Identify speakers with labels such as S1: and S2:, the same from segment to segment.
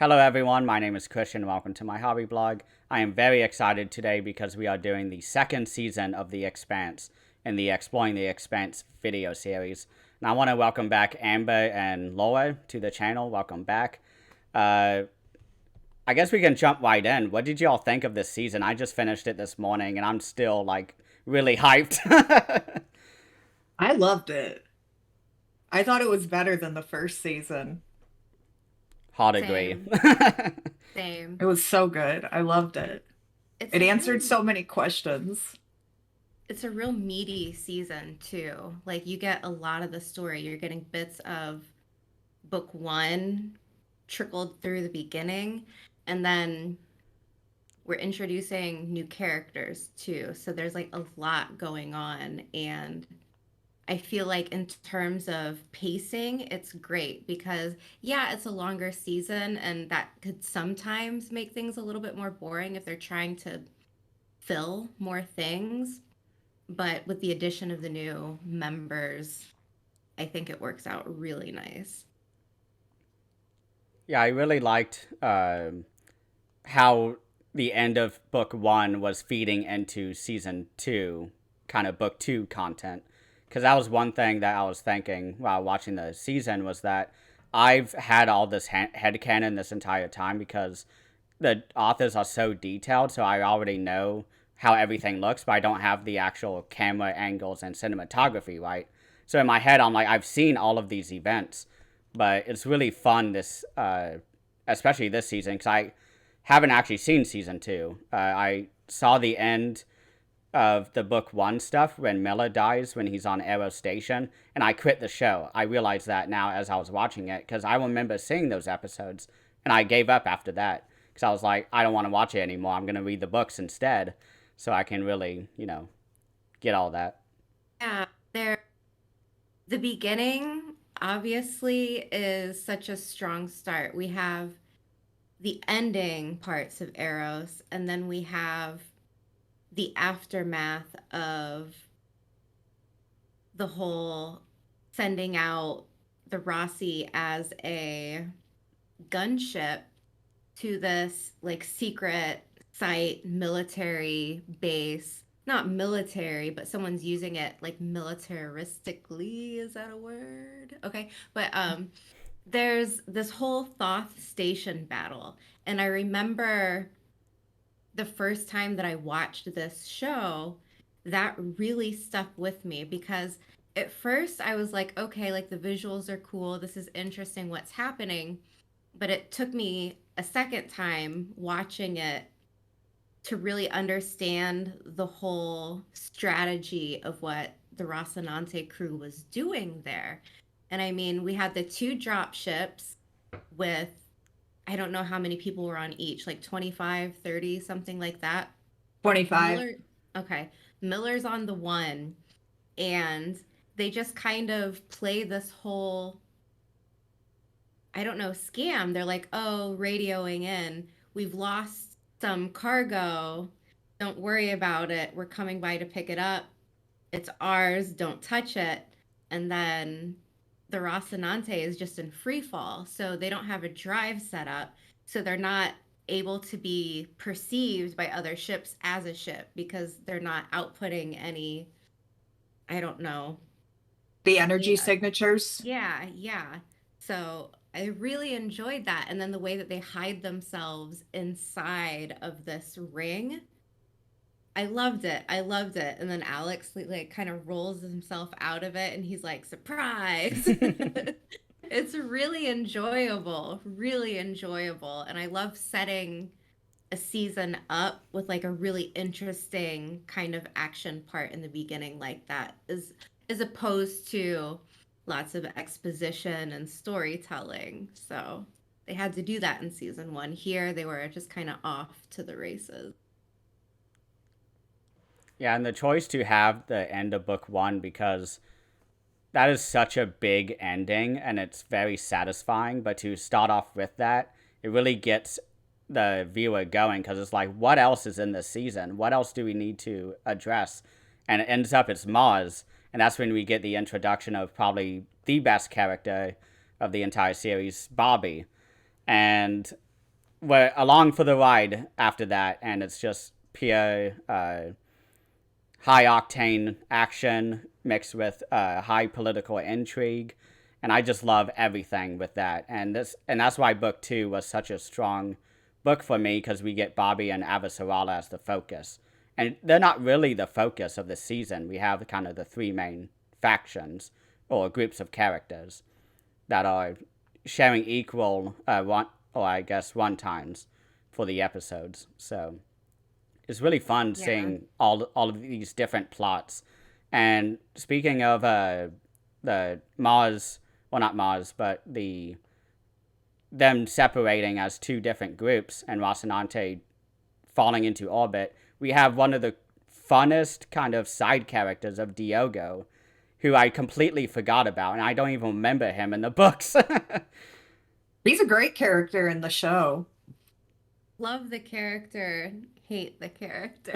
S1: Hello everyone, my name is Christian. Welcome to my hobby blog. I am very excited today because we are doing the second season of The Expanse in the Exploring the Expanse video series. And I want to welcome back Amber and Laura to the channel. Welcome back. I guess we can jump right in. What did y'all think of this season? I just finished it this morning and I'm still really hyped.
S2: I loved it. I thought it was better than the first season.
S1: Hard agree.
S3: Same, same.
S2: It was so good. I loved it.
S3: It's
S2: It
S3: a
S2: answered
S3: real
S2: so many questions.
S3: it's a real meaty season too. Like you get a lot of the story. You're getting bits of book one trickled through the beginning, and then we're introducing new characters too. So there's like a lot going on, and I feel like in terms of pacing, it's great because yeah, it's a longer season and that could sometimes make things a little bit more boring if they're trying to fill more things. But with the addition of the new members, I think it works out really nice.
S1: Yeah, I really liked how the end of book one was feeding into season two, kind of book two content. Because that was one thing that I was thinking while watching the season was that I've had all this headcanon this entire time because the authors are so detailed, so I already know how everything looks, but I don't have the actual camera angles and cinematography, right? So in my head, I'm like, I've seen all of these events, but it's really fun especially this season, because I haven't actually seen season two. I saw the end of the book one stuff when Miller dies when he's on Arrow Station, and I quit the show. I realized that now as I was watching it, because I remember seeing those episodes, and I gave up after that, because I was like, I don't want to watch it anymore. I'm going to read the books instead, so I can really, get all that.
S3: Yeah, there the beginning obviously is such a strong start. We have the ending parts of Eros, and then we have the aftermath of the whole sending out the Rossi as a gunship to this like secret site military base. Not military, but someone's using it like militaristically. Is that a word? Okay. But there's this whole Thoth station battle. And I remember the first time that I watched this show, that really stuck with me because at first I was like, okay, like the visuals are cool. This is interesting what's happening. But it took me a second time watching it to really understand the whole strategy of what the Rocinante crew was doing there. And I mean, we had the two drop ships with I don't know how many people were on each, like 25, 30, something like that.
S2: 25.
S3: Miller, okay. Miller's on the one, and they just kind of play this whole, I don't know, scam. They're like, oh, radioing in. We've lost some cargo. Don't worry about it. We're coming by to pick it up. It's ours. Don't touch it. And then the Rocinante is just in free fall. So they don't have a drive set up. So they're not able to be perceived by other ships as a ship because they're not outputting any, I don't know.
S2: The energy
S3: Yeah,
S2: signatures.
S3: yeah. So I really enjoyed that. And then the way that they hide themselves inside of this ring, I loved it. I loved it. And then Alex like kind of rolls himself out of it and he's like, surprise. It's really enjoyable, really enjoyable. And I love setting a season up with like a really interesting kind of action part in the beginning like that as opposed to lots of exposition and storytelling. So they had to do that in season one. Here they were just kind of off to the races.
S1: Yeah, and the choice to have the end of book one because that is such a big ending and it's very satisfying. But to start off with that, it really gets the viewer going because it's like, what else is in this season? What else do we need to address? And it ends up it's Mars, and that's when we get the introduction of probably the best character of the entire series, Bobby. And we're along for the ride after that, and it's just pure high octane action mixed with high political intrigue, and I just love everything with that. And that's why book two was such a strong book for me, because we get Bobby and Avasarala as the focus, and they're not really the focus of the season. We have kind of the three main factions or groups of characters that are sharing equal one, or I guess one times for the episodes. So it's really fun
S3: Yeah.
S1: seeing all of these different plots. And speaking of the Mars, well, not Mars, but the them separating as two different groups and Rocinante falling into orbit, we have one of the funnest kind of side characters of Diogo, who I completely forgot about, and I don't even remember him in the books.
S2: He's a great character in the show.
S3: Love the character, hate the character.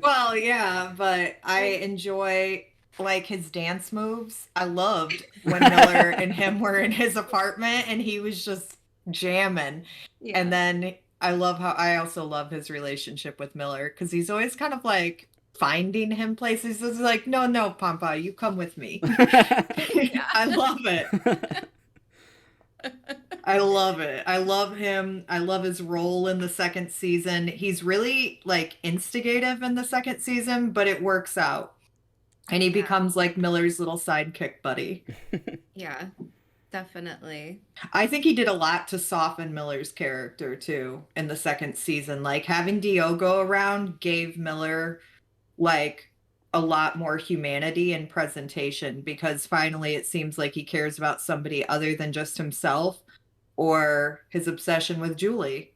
S2: Well, yeah, but I
S3: Like,
S2: enjoy like his dance moves. I loved when Miller and him were in his apartment and he was just jamming. And
S3: yeah.
S2: then I also love his relationship with Miller because he's always kind of like finding him places. It's like, no, no, Pampa, you come with me. I
S3: Yeah.
S2: love it. I love it. I love him. I love his role in the second season. He's really like instigative in the second season, but it works out. And he
S3: Yeah.
S2: becomes like Miller's little sidekick buddy.
S3: Yeah. Definitely.
S2: I think he did a lot to soften Miller's character too in the second season. Like having Diogo around gave Miller like a lot more humanity and presentation because finally it seems like he cares about somebody other than just himself or his obsession with Julie.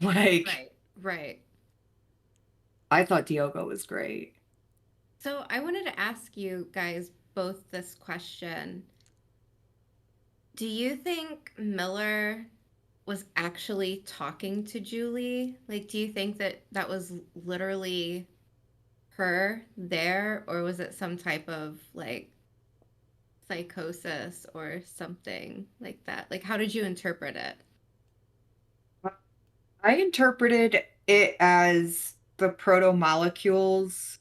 S2: Like,
S3: Right. Right.
S2: I thought Diogo was great.
S3: So I wanted to ask you guys both this question. Do you think Miller was actually talking to Julie? Like, do you think that that was literally her there, or was it some type of like psychosis or something like that? Like, how did you interpret it?
S2: I interpreted it as the proto molecules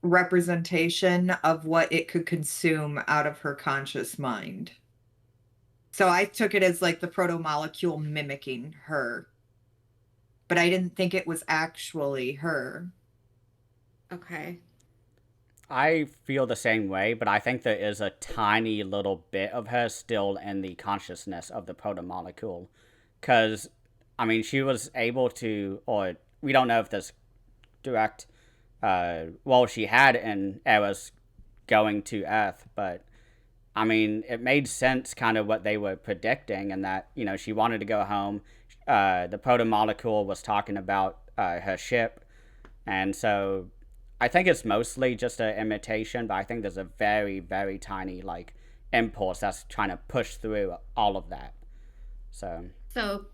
S2: representation of what it could consume out of her conscious mind. So I took it as like the proto molecule mimicking her, but I didn't think it was actually her.
S3: Okay.
S1: I feel the same way, but I think there is a tiny little bit of her still in the consciousness of the protomolecule. Because, I mean, she was able to, or we don't know if this direct, well, she had in Eris going to Earth, but I mean, it made sense kind of what they were predicting, and that, you know, she wanted to go home. The protomolecule was talking about her ship, and so I think it's mostly just an imitation, but I think there's a very, very tiny, like, impulse that's trying to push through all of that. So,
S3: So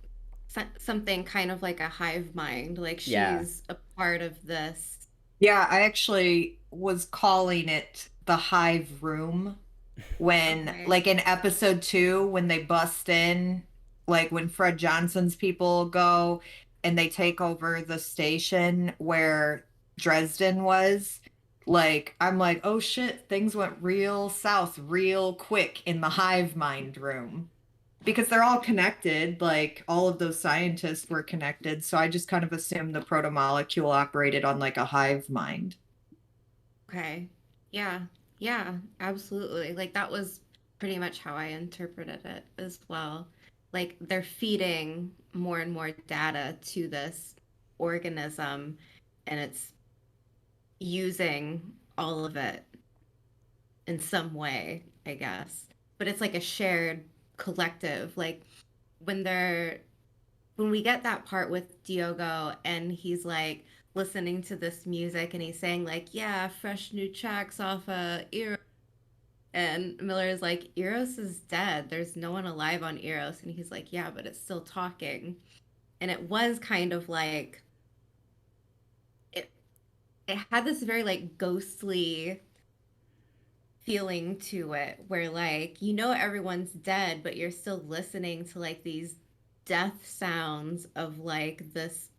S3: something kind of like a hive mind, like
S1: yeah.
S3: she's a part of this.
S2: Yeah, I actually was calling it the hive room when,
S3: Okay.
S2: like in episode two, when they bust in, like when Fred Johnson's people go and they take over the station where Dresden was. Like, I'm like, oh shit, things went real south real quick in the hive mind room because they're all connected. Like, all of those scientists were connected. So I just kind of assumed the protomolecule operated on like a hive mind.
S3: Okay. Yeah. Yeah, absolutely. Like that was pretty much how I interpreted it as well. Like they're feeding more and more data to this organism and it's using all of it in some way, I guess. But it's like a shared collective. Like when they're when we get that part with Diogo and he's like listening to this music and he's saying like, yeah, fresh new tracks off Eros. And Miller is like, Eros is dead. There's no one alive on Eros. And he's like, yeah, but it's still talking. And it was kind of like it it had this very like ghostly feeling to it where like you know everyone's dead but you're still listening to like these death sounds of like this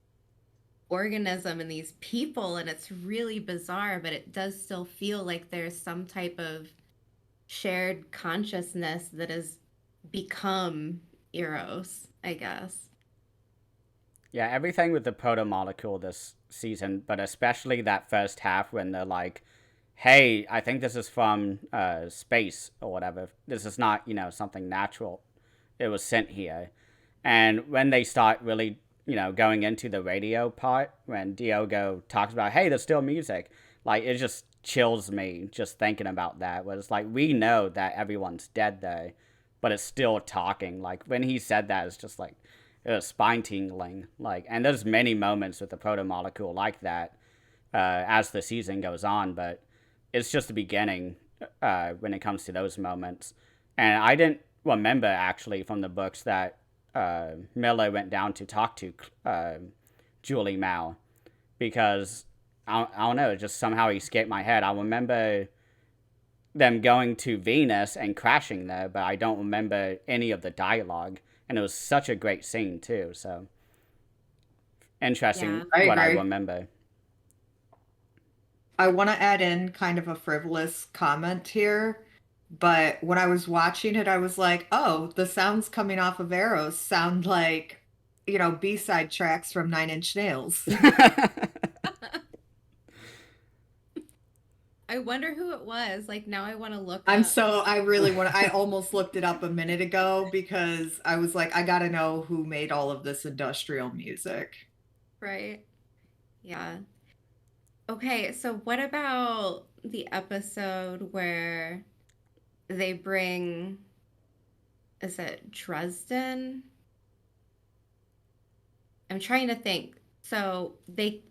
S3: organism and these people, and it's really bizarre, but it does still feel like there's some type of shared consciousness that has become Eros, I guess.
S1: Yeah, everything with the proto molecule this season, but especially that first half when they're like, "Hey, I think this is from space or whatever. This is not, something natural. It was sent here." And when they start really, going into the radio part, when Diogo talks about, "Hey, there's still music," like it just chills me just thinking about that. Where it's like we know that everyone's dead there, but it's still talking. Like when he said that, it's just like it was spine tingling. Like, and there's many moments with the proto molecule like that as the season goes on, but it's just the beginning when it comes to those moments. And I didn't remember actually from the books that Miller went down to talk to Julie Mao because I don't know, it just somehow escaped my head. I remember them going to Venus and crashing there, but I don't remember any of the dialogue. And it was such a great scene too. So interesting
S3: Yeah.
S2: I
S1: what I
S2: agree.
S1: remember.
S2: I want to add in kind of a frivolous comment here, but when I was watching it, I was like, oh, the sounds coming off of Arrows sound like, B-side tracks from Nine Inch Nails.
S3: I wonder who it was. Like now I want to look
S2: I'm
S3: up.
S2: so, I really want I almost looked it up a minute ago because I was like, I gotta know who made all of this industrial music.
S3: Right? Yeah. Okay, so what about the episode where they bring, is it Dresden? I'm trying to think. So they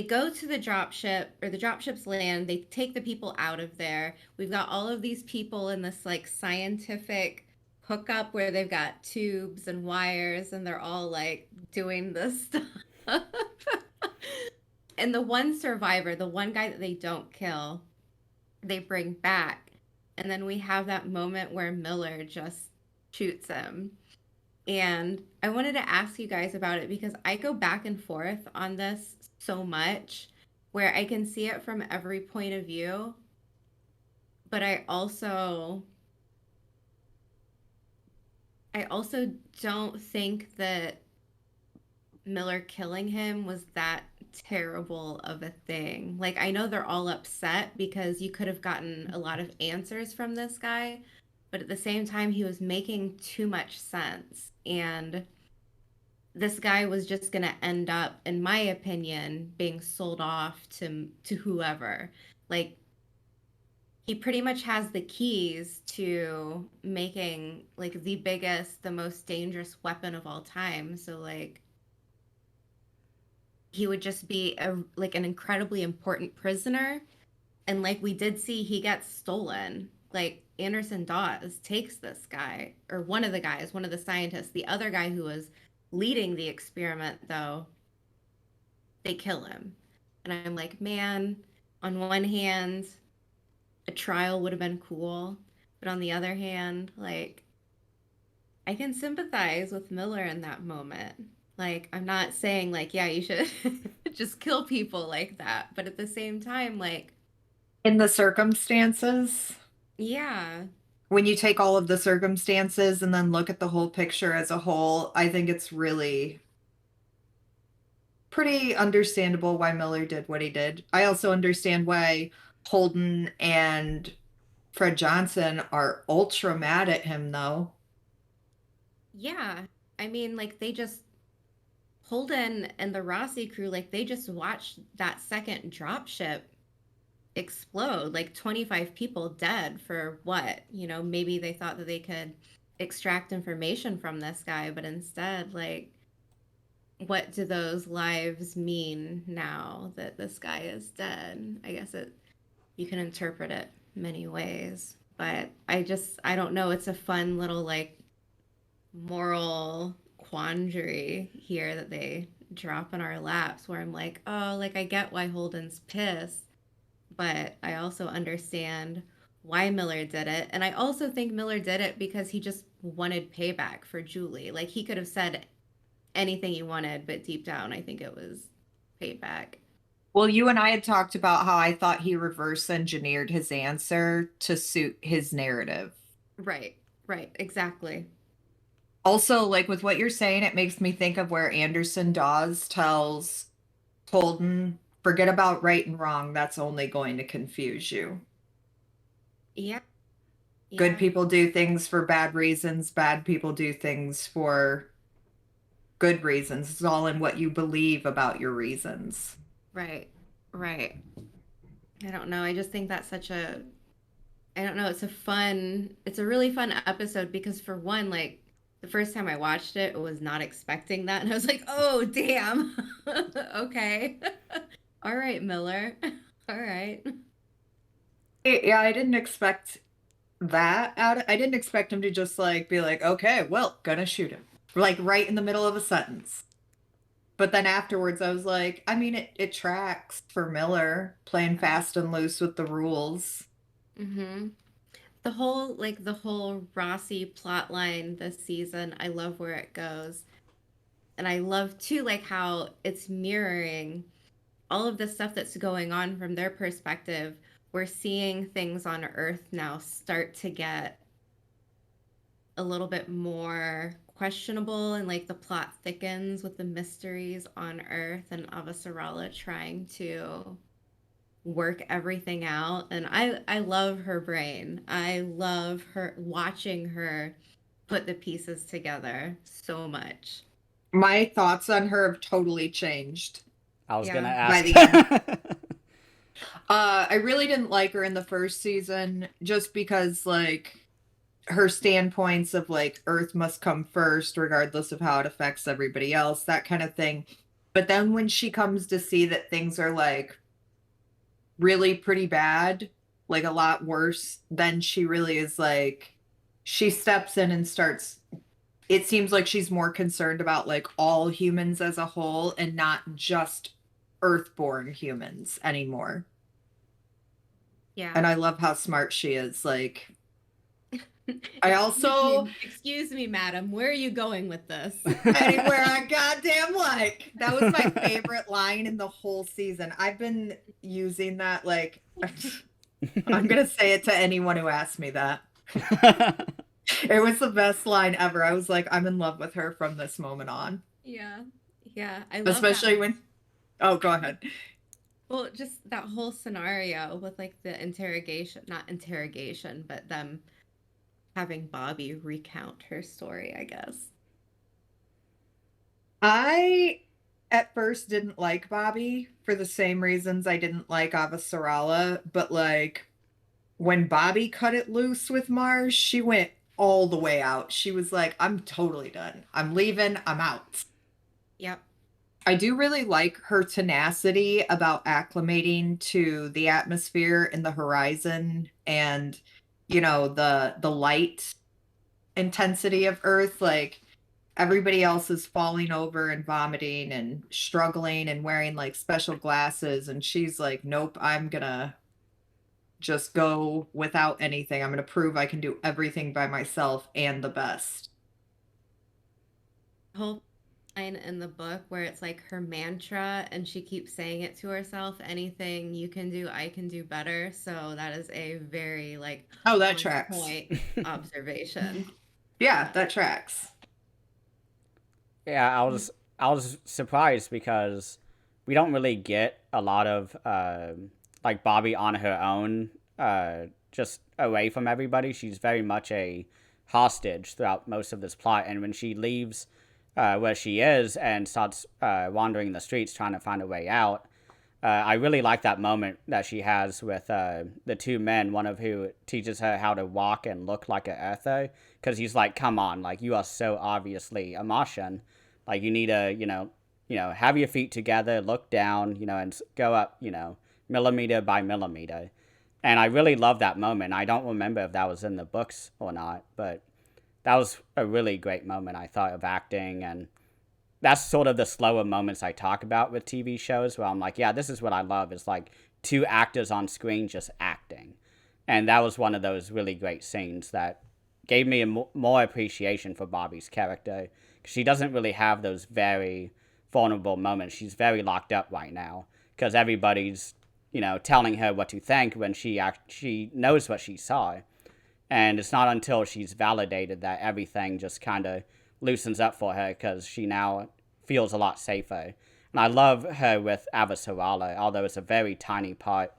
S3: go to the dropship, or the dropship's land. They take the people out of there. We've got all of these people in this like scientific hookup where they've got tubes and wires and they're all like doing this stuff. And the one survivor, the one guy that they don't kill, they bring back. And then we have that moment where Miller just shoots him. And I wanted to ask you guys about it because I go back and forth on this so much where I can see it from every point of view, but I also don't think that Miller killing him was that terrible of a thing. Like I know they're all upset because you could have gotten a lot of answers from this guy, but at the same time he was making too much sense. And this guy was just going to end up, in my opinion, being sold off to whoever. Like he pretty much has the keys to making like the biggest, the most dangerous weapon of all time. So like he would just be like an incredibly important prisoner. And like we did see, he gets stolen. Like Anderson Dawes takes this guy, or one of the guys, one of the scientists. The other guy who was leading the experiment, though, they kill him. And I'm like, man, on one hand, a trial would have been cool. But on the other hand, like, I can sympathize with Miller in that moment. Like, I'm not saying, like, yeah, you should just kill people like that. But at the same time, like,
S2: In the circumstances,
S3: yeah,
S2: when you take all of the circumstances and then look at the whole picture as a whole, I think it's really pretty understandable why Miller did what he did. I also understand why Holden and Fred Johnson are ultra mad at him, though.
S3: yeah. I mean, like, they just, Holden and the Rossi crew, like, they just watched that second dropship explode. Like, 25 people dead for what? Maybe they thought that they could extract information from this guy, but instead, like, what do those lives mean now that this guy is dead? I guess you can interpret it many ways, but I don't know. It's a fun little like moral quandary here that they drop in our laps where I'm like, oh, like I get why Holden's pissed, but I also understand why Miller did it. And I also think Miller did it because he just wanted payback for Julie. Like he could have said anything he wanted, but deep down, I think it was payback.
S2: Well, you and I had talked about how I thought he reverse engineered his answer to suit his narrative.
S3: Right, right, exactly.
S2: Also, like with what you're saying, it makes me think of where Anderson Dawes tells Holden, forget about right and wrong. That's only going to confuse you.
S3: Yeah,
S2: Good
S3: yeah,
S2: people do things for bad reasons, bad people do things for good reasons. It's all in what you believe about your reasons.
S3: right, right. I don't know. I just think that's such a, I don't know. It's a really fun episode because for one, like the first time I watched it, I was not expecting that. And I was like, oh, damn. Okay. All right, Miller. All right.
S2: Yeah, I didn't expect that I didn't expect him to just like be like, okay, well, gonna shoot him. Like right in the middle of a sentence. But then afterwards I was like, I mean it tracks for Miller playing fast and loose with the rules.
S3: Mm-hmm. The whole Rossi plot line this season, I love where it goes. And I love too, like how it's mirroring all of the stuff that's going on from their perspective. We're seeing things on Earth now start to get a little bit more questionable, and like the plot thickens with the mysteries on Earth and Avasarala trying to work everything out. And I love her brain. I love her watching her put the pieces together so much.
S2: My thoughts on her have totally changed
S1: I was gonna
S3: Yeah.
S2: by
S1: ask.
S2: the end. I really didn't like her in the first season just because like her standpoints of like Earth must come first regardless of how it affects everybody else, that kind of thing. But then when she comes to see that things are like really pretty bad, like a lot worse than she really is, like she steps in and starts, it seems like she's more concerned about like all humans as a whole and not just earthborn humans anymore.
S3: Yeah.
S2: And I love how smart she is. Like I also
S3: Excuse me, madam. Where are you going with this?
S2: anywhere I goddamn like. That was my favorite line in the whole season. I've been using that like I'm gonna say it to anyone who asks me that. It was the best line ever. I was like, I'm in love with her from this moment on.
S3: Yeah. Yeah. I love that.
S2: Especially when oh, go ahead.
S3: Well, just that whole scenario with like the interrogation, not interrogation, but them having Bobby recount her story, I guess.
S2: I at first didn't like Bobby for the same reasons I didn't like Avasarala, but like when Bobby cut it loose with Mars, she went all the way out. She was like, I'm totally done. I'm leaving. I'm out.
S3: Yep.
S2: I do really like her tenacity about acclimating to the atmosphere and the horizon and the light intensity of Earth. Like everybody else is falling over and vomiting and struggling and wearing like special glasses and she's like, nope, I'm gonna just go without anything. I'm gonna prove I can do everything by myself and the best.
S3: Whole line in the book where it's like her mantra and she keeps saying it to herself, anything you can do, I can do better. So that is a very like
S2: Oh, that
S3: on
S2: tracks.
S3: point observation.
S2: Yeah, that tracks.
S1: Yeah, I was surprised because we don't really get a lot of like Bobby on her own, just away from everybody. She's very much a hostage throughout most of this plot, and when she leaves where she is and starts wandering the streets trying to find a way out, I really like that moment that she has with the two men, one of who teaches her how to walk and look like an Earther, because he's like, come on, like, you are so obviously a Martian. Like, you need to, have your feet together, look down, and go up, millimeter by millimeter. And I really love that moment. I don't remember if that was in the books or not, but that was a really great moment, I thought, of acting. And that's sort of the slower moments I talk about with TV shows where I'm like, yeah, this is what I love. It's like two actors on screen just acting. And that was one of those really great scenes that gave me a more appreciation for Bobby's character. She doesn't really have those very vulnerable moments. She's very locked up right now because everybody's, telling her what to think when she knows what she saw. And it's not until she's validated that everything just kind of loosens up for her because she now feels a lot safer. And I love her with Avasarala, although it's a very tiny part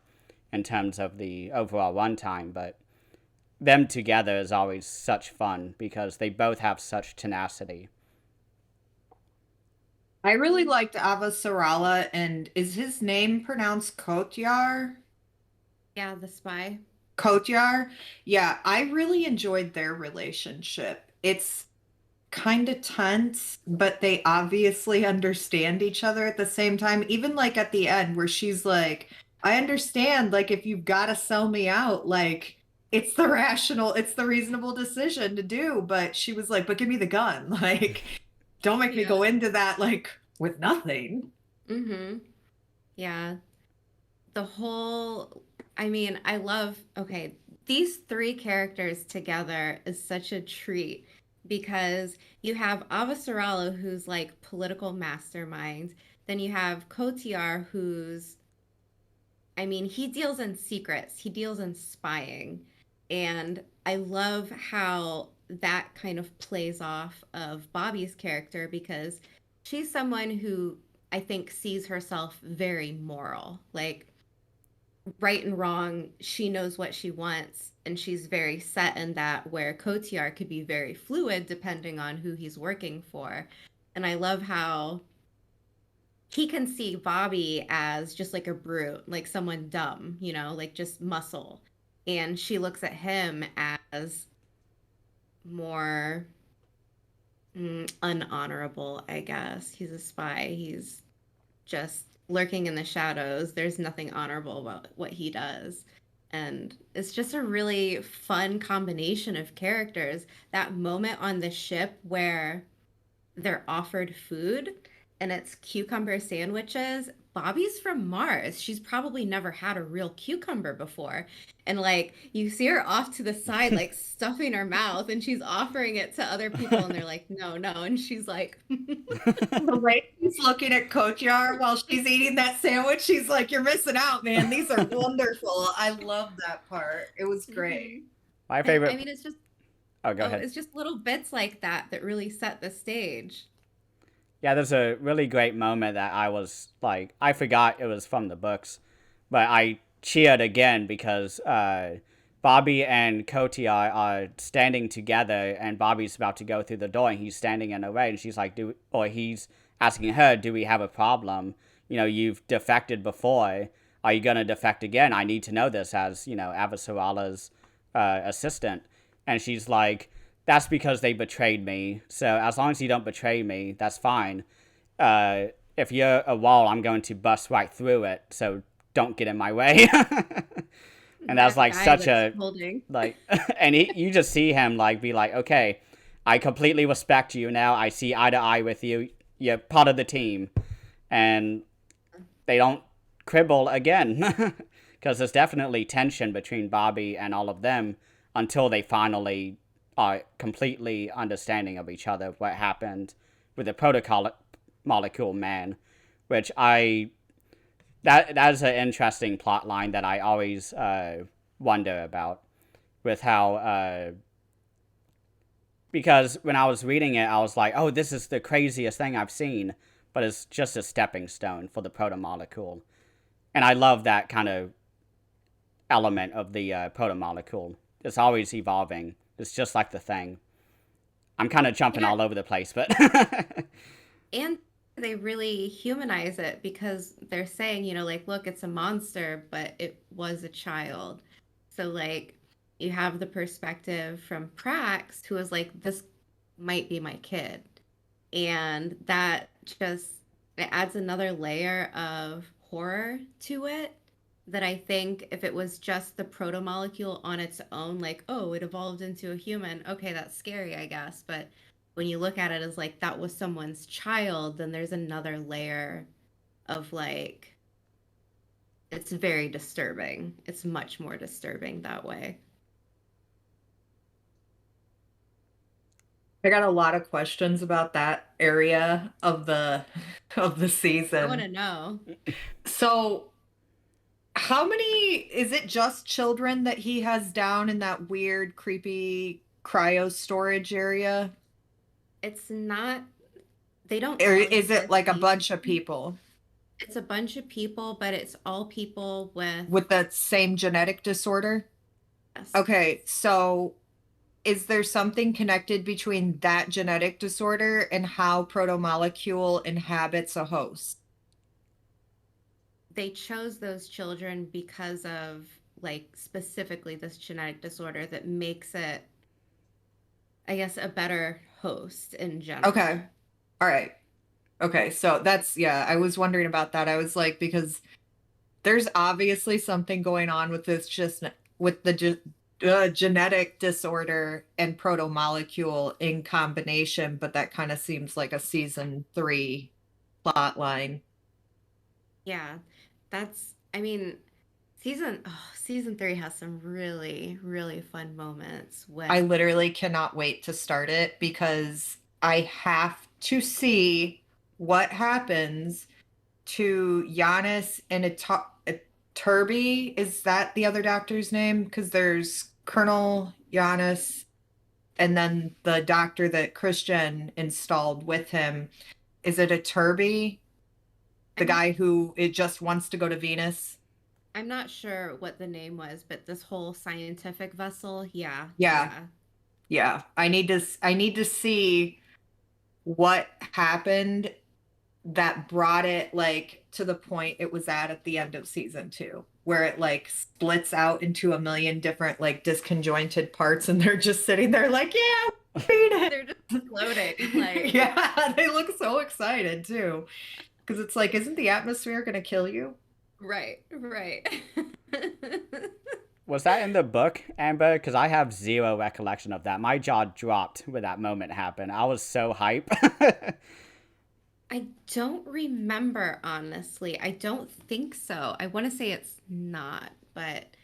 S1: in terms of the overall runtime. But them together is always such fun because they both have such tenacity.
S2: I really liked Ava Sarala, and is his name pronounced Kotyar?
S3: Yeah, the spy.
S2: Kotyar? Yeah, I really enjoyed their relationship. It's kind of tense, but they obviously understand each other at the same time. Even like at the end, where she's like, I understand, like, if you've got to sell me out, like, it's the reasonable decision to do. But she was like, but give me the gun. Like, don't make me
S3: Yeah.
S2: go into that, like, with nothing.
S3: Mm-hmm. Yeah. The whole, I mean, I love, okay, these three characters together is such a treat because you have Avasarala, who's like political mastermind. Then you have Kotiar, who's, I mean, he deals in secrets, he deals in spying. And I love how that kind of plays off of Bobby's character because she's someone who I think sees herself very moral. Like, right and wrong, she knows what she wants, and she's very set in that, where Kotiar could be very fluid depending on who he's working for. And I love how he can see Bobby as just like a brute, like someone dumb, like just muscle. And she looks at him as more unhonorable, I guess. He's a spy. He's just lurking in the shadows. There's nothing honorable about what he does. And it's just a really fun combination of characters. That moment on the ship where they're offered food and it's cucumber sandwiches. Bobby's from Mars. She's probably never had a real cucumber before. And like you see her off to the side, like stuffing her mouth, and she's offering it to other people, and they're like, no, no. And she's like,
S2: The way she's looking at Kotyar while she's eating that sandwich, she's like, you're missing out, man. These are wonderful. I love that part. It was great.
S3: Mhm.
S1: My
S3: And I
S1: favorite.
S3: mean, it's just,
S1: Oh, go
S3: oh,
S1: ahead.
S3: it's just little bits like that that really set the stage.
S1: Yeah, there's a really great moment that I was like, I forgot it was from the books, but I cheered again because Bobby and Cody are standing together, and Bobby's about to go through the door, and he's standing in the way, and she's like, or he's asking her, do we have a problem? You've defected before. Are you gonna defect again? I need to know this as Avasarala's assistant, and she's like, that's because they betrayed me. So as long as you don't betray me, that's fine. If you're a wall, I'm going to bust right through it. So don't get in my way. And that's
S3: That
S1: like
S3: guy
S1: such
S3: that's
S1: a
S3: holding.
S1: like, and you just see him like be like, okay, I completely respect you now. I see eye to eye with you. You're part of the team, and they don't cribble again because there's definitely tension between Bobby and all of them until they finally are completely understanding of each other, what happened with the protocol molecule man, which that is an interesting plot line that I always wonder about with how because when I was reading it, I was like, oh, this is the craziest thing I've seen, but it's just a stepping stone for the protomolecule, and I love that kind of element of the protomolecule. It's always evolving. It's just like the thing. I'm kind of jumping
S3: Yeah,
S1: all over the place, but
S3: and they really humanize it because they're saying, like, look, it's a monster, but it was a child. So, like, you have the perspective from Prax, who was like, this might be my kid. And that just it adds another layer of horror to it that I think if it was just the protomolecule on its own, like, oh, it evolved into a human, okay, that's scary, I guess. But when you look at it as like that was someone's child, then there's another layer of like, it's very disturbing. It's much more disturbing that way.
S2: I got a lot of questions about that area of the of the
S3: I want
S2: season.
S3: to know.
S2: So, how many is it just children that he has down in that weird, creepy cryo storage area?
S3: It's not, they don't
S2: Or
S3: tell you
S2: is it
S3: this
S2: like a
S3: season.
S2: bunch of people
S3: It's a bunch of people, but it's all people with,
S2: with the same genetic disorder?
S3: yes,
S2: Okay, so is there something connected between that genetic disorder and how protomolecule inhabits a host?
S3: they chose those children because of like specifically this genetic disorder that makes it, I guess, a better host in
S2: Okay.
S3: general.
S2: All right. Okay. So that's, yeah, I was wondering about that. I was like, because there's obviously something going on with this, just with the genetic disorder and protomolecule in combination, but that kind of seems like a season 3 plot line.
S3: Yeah, that's, I mean, season 3 has some really, really fun moments
S2: I
S3: with,
S2: literally cannot wait to start it because I have to see what happens to Giannis and Turby. Is that the other doctor's name? Because there's Colonel Giannis and then the doctor that Christian installed with him. Is it a Turby? The
S3: I'm
S2: guy who it just wants to go to Venus?
S3: I'm not sure what the name was, but this whole scientific vessel, yeah,
S2: Yeah,
S3: yeah.
S2: yeah. I need to see what happened that brought it like to the point it was at the end of season 2, where it like splits out into a million different like disconjointed parts, and they're just sitting there like, yeah, we made
S3: They're just
S2: it.
S3: floating like
S2: Yeah, they look so excited too, because it's like, isn't the atmosphere gonna kill you?
S3: right, right.
S1: Was that in the book, Amber? Because I have zero recollection of that. My jaw dropped when that moment happened. I was so hype.
S3: I don't remember, honestly. I don't think so. I want to say it's not, but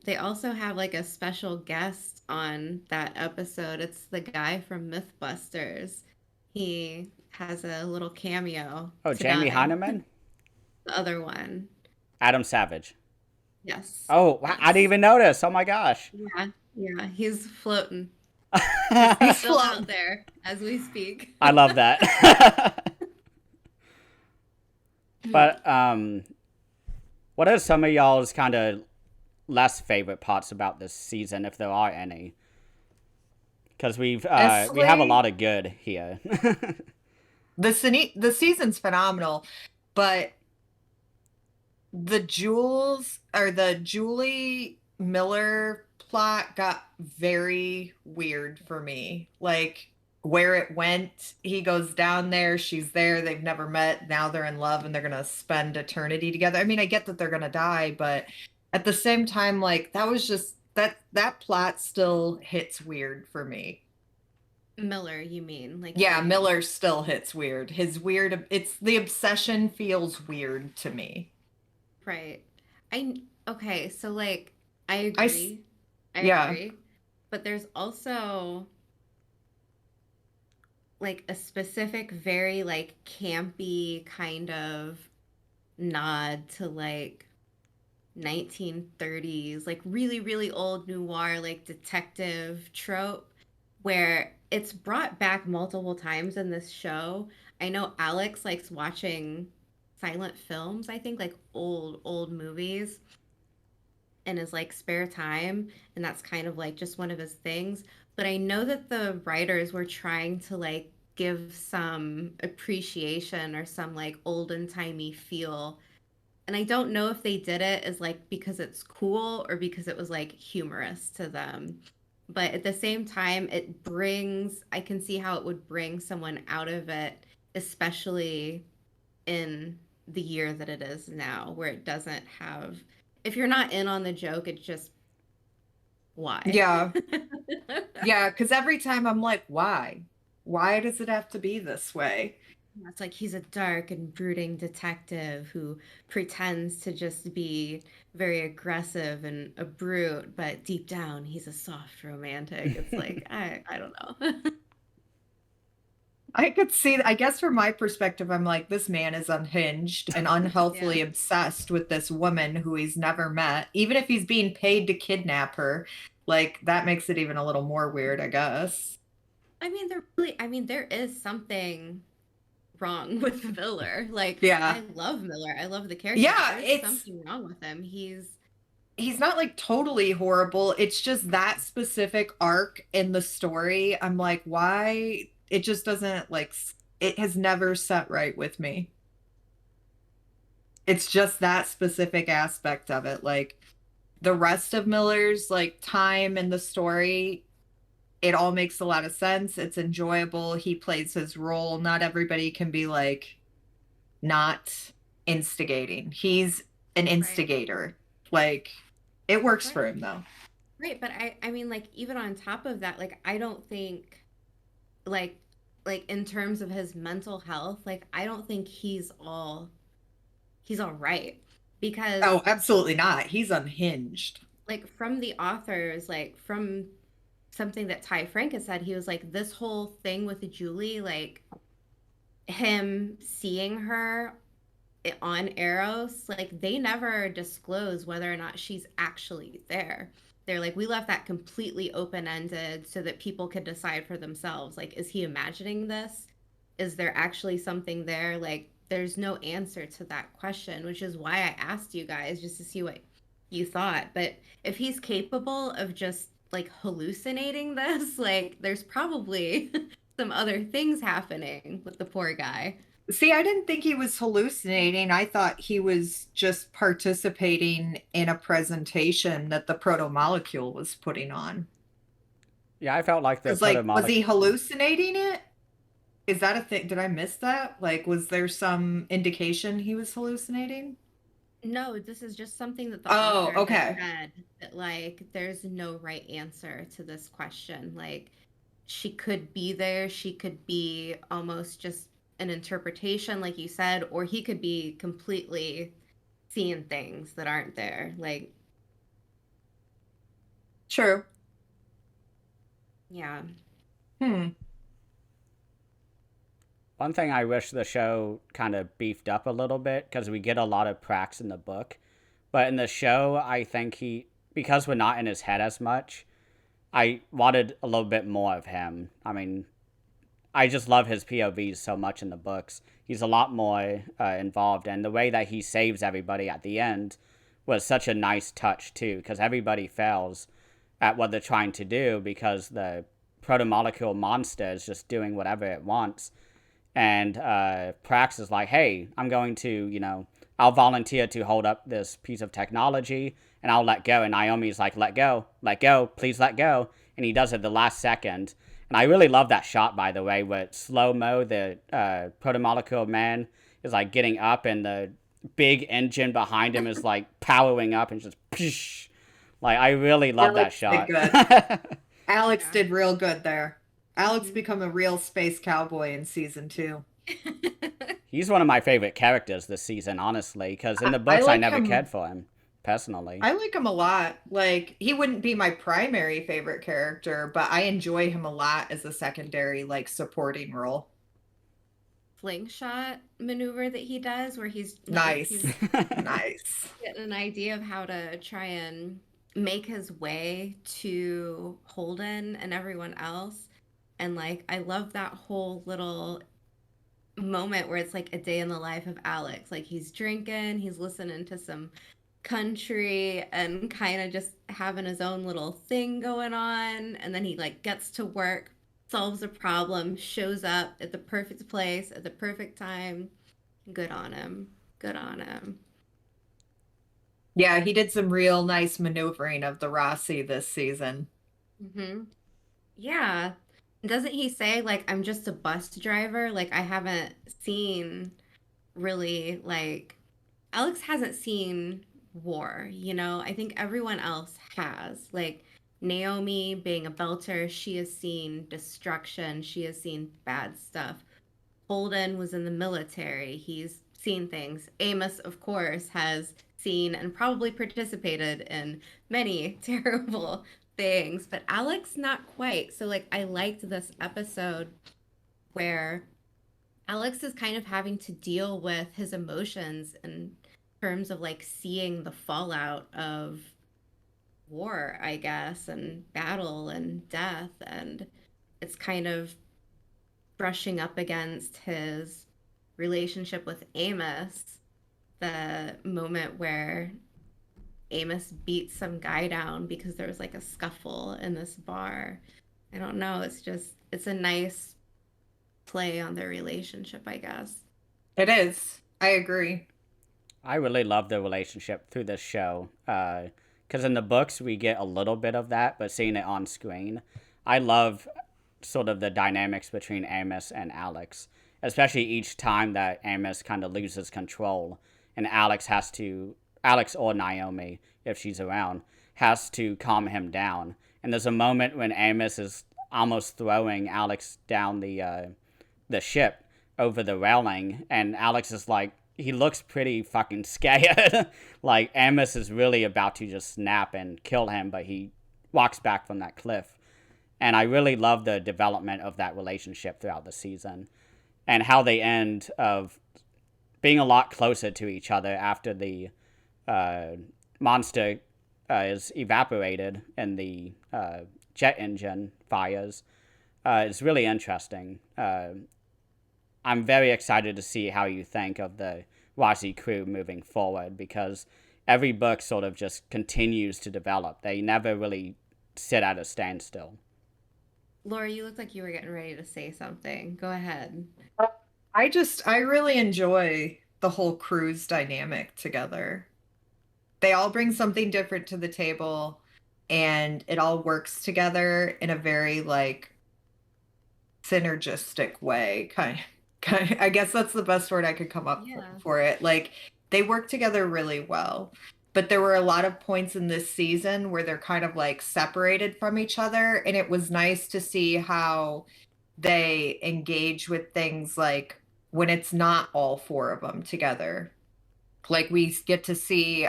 S3: they also have like a special guest on that episode. It's the guy from Mythbusters. He has a little cameo
S1: Oh, Jamie
S3: today.
S1: Heineman?
S3: The other one.
S1: Adam Savage.
S3: Yes.
S1: Oh, I didn't
S3: Yes.
S1: even notice. Oh my gosh.
S3: Yeah. Yeah. He's floating. He's
S1: I
S2: He's
S3: still out
S2: floating.
S3: there as we speak.
S1: love that. But what are some of y'all's kind of less favorite parts about this season, if there are any? Because we have a
S2: Honestly,
S1: lot of good here.
S2: the season's phenomenal, but the Julie Miller plot got very weird for me. Like where it went, he goes down there, she's there, they've never met, now they're in love and they're gonna spend eternity together. I mean, I get that they're gonna die, but at the same time, like that was just that plot still hits weird for me.
S3: Miller, you mean? Like
S2: Yeah,
S3: he,
S2: Miller still hits weird. His weird, it's the obsession feels weird to me.
S3: right. I, okay, so like, I
S2: I, s-
S3: agree. I
S2: yeah.
S3: agree. But there's also like a specific, very like campy kind of nod to like 1930s, like really, really old noir, like detective trope where it's brought back multiple times in this show. I know Alex likes watching silent films, I think, like old movies in his like spare time. And that's kind of like just one of his things. But I know that the writers were trying to like give some appreciation or some like olden timey feel, and I don't know if they did it as like because it's cool or because it was like humorous to them. But at the same time, I can see how it would bring someone out of it, especially in the year that it is now, where it doesn't have, if you're not in on the joke, it's just why?
S2: Yeah. Yeah, because every time I'm like, why? Why does it have to be this way?
S3: It's like he's a dark and brooding detective who pretends to just be very aggressive and a brute, but deep down he's a soft romantic. It's like I don't know.
S2: I could see, I guess from my perspective, I'm like, this man is unhinged and unhealthily
S3: Yeah.
S2: obsessed with this woman who he's never met. Even if he's being paid to kidnap her, like that makes it even a little more weird, I guess.
S3: I mean, there is something wrong with Miller. Like,
S2: Yeah.
S3: I love Miller. I love the character, but
S2: Yeah,
S3: there's
S2: it's
S3: something wrong with him.
S2: he's not like totally horrible. It's just that specific arc in the story. I'm like, why? It just doesn't like it has never set right with me. It's just that specific aspect of it. Like the rest of Miller's like time in the story, it all makes a lot of sense. It's enjoyable. He plays his role. Not everybody can be like not instigating. He's an
S3: right,
S2: instigator. Like it works for
S3: right,
S2: him though.
S3: right. But I mean, like, even on top of that, like, I don't think, like, like in terms of his mental health, like, I don't think he's all right because
S2: Oh, absolutely not. He's unhinged.
S3: like from the authors, like from something that Ty Frank has said, he was like, this whole thing with Julie, like him seeing her on Eros, like they never disclose whether or not she's actually there. They're like, we left that completely open ended so that people could decide for themselves. Like, is he imagining this? Is there actually something there? Like, there's no answer to that question, which is why I asked you guys just to see what you thought. But if he's capable of just like hallucinating this, like, there's probably some other things happening with the poor guy.
S2: See, I didn't think he was hallucinating. I thought he was just participating in a presentation that the proto molecule was putting on.
S1: Yeah, I felt like the
S2: Because, like, was he
S1: proto-molecule.
S2: hallucinating it? Is that a thing? Did I miss that? Like, was there some indication he was hallucinating?
S3: No, this is just something that the
S2: Oh,
S3: author has
S2: okay.
S3: said that like there's no right answer to this question. Like she could be there, she could be almost just an interpretation, like you said, or he could be completely seeing things that aren't there. Like,
S2: True.
S3: yeah.
S2: Hmm.
S1: One thing I wish the show kind of beefed up a little bit, because we get a lot of Prax in the book, but in the show, I think because we're not in his head as much, I wanted a little bit more of him. I mean, I just love his POVs so much in the books. He's a lot more involved, and the way that he saves everybody at the end was such a nice touch too, because everybody fails at what they're trying to do because the protomolecule monster is just doing whatever it wants. And Prax is like, hey, I'm going to, I'll volunteer to hold up this piece of technology and I'll let go. And Naomi's like, let go, please let go. And he does it the last second. And I really love that shot, by the way, where slow mo, the protomolecule man is like getting up and the big engine behind him is like powering up and just psh. Like, I really love that
S2: Alex did
S1: shot.
S2: good. Alex
S3: Yeah.
S2: did real good there. Alex
S3: Hmm.
S2: become a real space cowboy in season two.
S1: He's one of my favorite characters this season, honestly, because in the
S2: I
S1: books I
S2: like
S1: never
S2: him.
S1: cared for him, personally.
S2: I like him a lot. Like he wouldn't be my primary favorite character, but I enjoy him a lot as a secondary, like supporting role.
S3: Slingshot maneuver that he does where he's
S2: Nice. Nice.
S3: getting an idea of how to try and make his way to Holden and everyone else. And like, I love that whole little moment where it's like a day in the life of Alex. Like, he's drinking, he's listening to some country and kind of just having his own little thing going on. And then he like gets to work, solves a problem, shows up at the perfect place at the perfect time. Good on him. Good on him.
S2: Yeah, he did some real nice maneuvering of the Rossi this season.
S3: Hmm. Yeah. Doesn't he say like I'm just a bus driver? Like I haven't seen really like Alex hasn't seen war, you know? I think everyone else has. Like Naomi being a belter, she has seen destruction, she has seen bad stuff. Holden was in the military. He's seen things. Amos, of course, has seen and probably participated in many terrible things, but Alex not quite. So like I liked this episode where Alex is kind of having to deal with his emotions in terms of like seeing the fallout of war, I guess, and battle and death. And it's kind of brushing up against his relationship with Amos, the moment where Amos beats some guy down because there was like a scuffle in this bar. I don't know. It's a nice play on their relationship, I guess.
S2: It is. I agree.
S1: I really love the relationship through this show. Because in the books, we get a little bit of that, but seeing it on screen, I love sort of the dynamics between Amos and Alex, especially each time that Amos kind of loses control and Alex or Naomi, if she's around, has to calm him down. And there's a moment when Amos is almost throwing Alex down the ship over the railing, and Alex is like, he looks pretty fucking scared. Like Amos is really about to just snap and kill him, but he walks back from that cliff. And I really love the development of that relationship throughout the season and how they end of being a lot closer to each other after the uh, monster is evaporated and the jet engine fires. It's really interesting. I'm very excited to see how you think of the Wazi crew moving forward because every book sort of just continues to develop. They never really sit at a standstill.
S3: Laura, you look like you were getting ready to say something. Go ahead.
S2: I really enjoy the whole cruise dynamic together. They all bring something different to the table and it all works together in a very like synergistic way. I guess that's the best word I could come up
S3: Yeah.
S2: for it. Like they work together really well. But there were a lot of points in this season where they're kind of like separated from each other. And it was nice to see how they engage with things like when it's not all four of them together. Like we get to see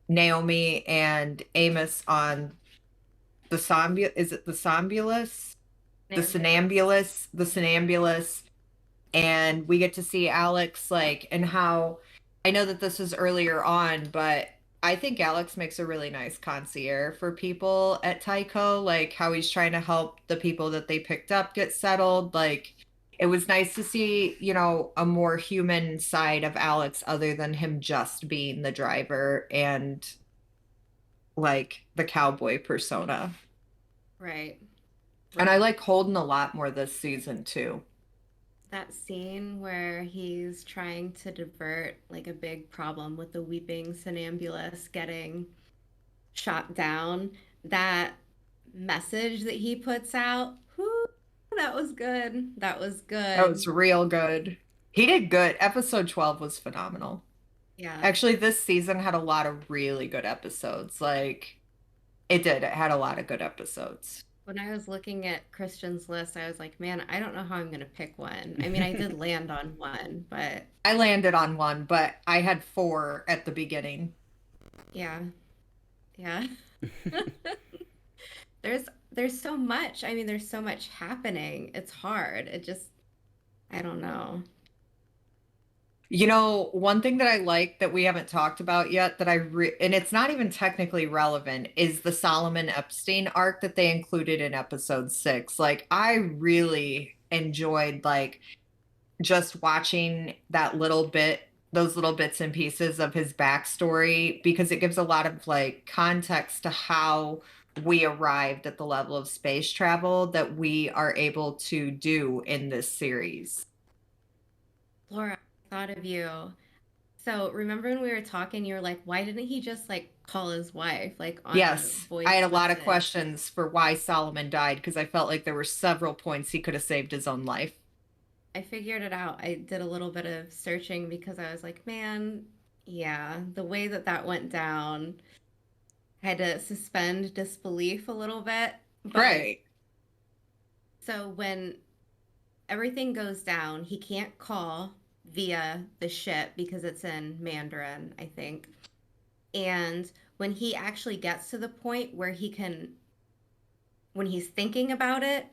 S2: Naomi and Amos on is it the Sombulus? The Sonambulus, and we get to see Alex like and how I know that this is earlier on, but I think Alex makes a really nice concierge for people at Tycho, like how he's trying to help the people that they picked up get settled. Like it was nice to see, a more human side of Alex other than him just being the driver and like the cowboy persona.
S3: Right.
S2: And I
S3: Right.
S2: like Holden a lot more this season too.
S3: That scene where he's trying to divert like a big problem with the weeping somnambulist getting shot down, that message that he puts out, whew, that was good. That was
S2: That
S3: good.
S2: was real good. He did good. Episode 12 was phenomenal.
S3: Yeah.
S2: Actually, this season had a lot of really good episodes. Like, it did. It had a lot of good episodes.
S3: When I was looking at Christian's list, I was like, man, I don't know how I'm going to pick one. I mean, I did land on one, but
S2: I landed on one, but I had four at the beginning.
S3: yeah. Yeah. there's there's so much. I mean, there's so much happening. It's hard. It just I don't know.
S2: One thing that I like that we haven't talked about yet and it's not even technically relevant is the Solomon Epstein arc that they included in episode 6. Like I really enjoyed like just watching those little bits and pieces of his backstory because it gives a lot of like context to how we arrived at the level of space travel that we are able to do in this series.
S3: Laura, I thought of you. So remember when we were talking, you were like, why didn't he just like call his wife like on a
S2: Yes, I
S3: voice
S2: had a lot of
S3: message?
S2: questions for why Solomon died because I felt like there were several points he could have saved his own life.
S3: I figured it out. I did a little bit of searching because I was like, man, yeah, the way that that went down, I had to suspend disbelief a little bit. But
S2: Right.
S3: so when everything goes down, he can't call via the ship because it's in Mandarin, I think. And when he actually gets to the point where he can, when he's thinking about it,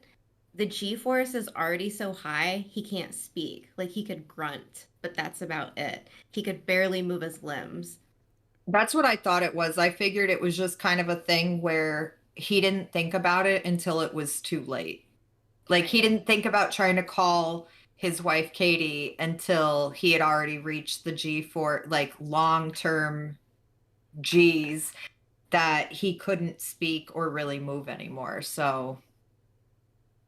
S3: the G force is already so high, he can't speak. Like he could grunt, but that's about it. He could barely move his limbs.
S2: That's what I thought it was. I figured it was just kind of a thing where he didn't think about it until it was too late. Like he
S3: Right.
S2: didn't think about trying to call his wife Katie until he had already reached the G for like long-term G's that he couldn't speak or really move anymore. So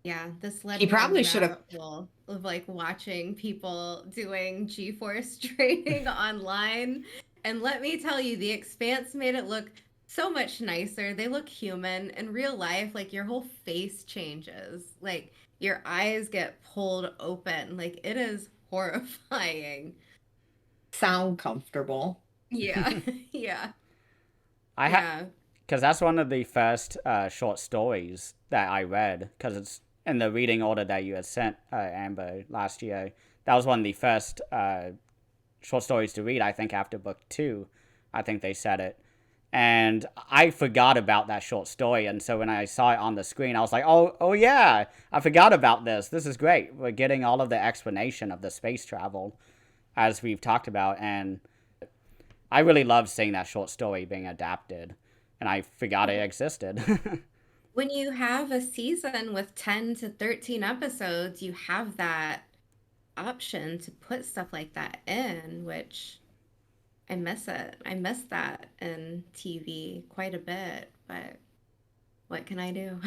S3: Yeah, this led
S2: he
S3: me down the
S2: probably should have.
S3: rabbit hole of like watching people doing G-force training online. And let me tell you, the Expanse made it look so much nicer. They look human. In real life, like your whole face changes. Like your eyes get pulled open. Like it is horrifying.
S2: Sound comfortable.
S3: Yeah. Yeah.
S1: I had
S3: Yeah.
S1: because that's one of the first short stories that I read because it's in the reading order that you had sent Amber last year. That was one of the first short stories to read. I think after book two, I think they said it, and I forgot about that short story. And so when I saw it on the screen, I was like, oh yeah, I forgot about this. This is great. We're getting all of the explanation of the space travel as we've talked about, and I really love seeing that short story being adapted, and I forgot it existed.
S3: When you have a season with 10 to 13 episodes, you have that option to put stuff like that in, which I miss it. I miss that in TV quite a bit, but what can I do?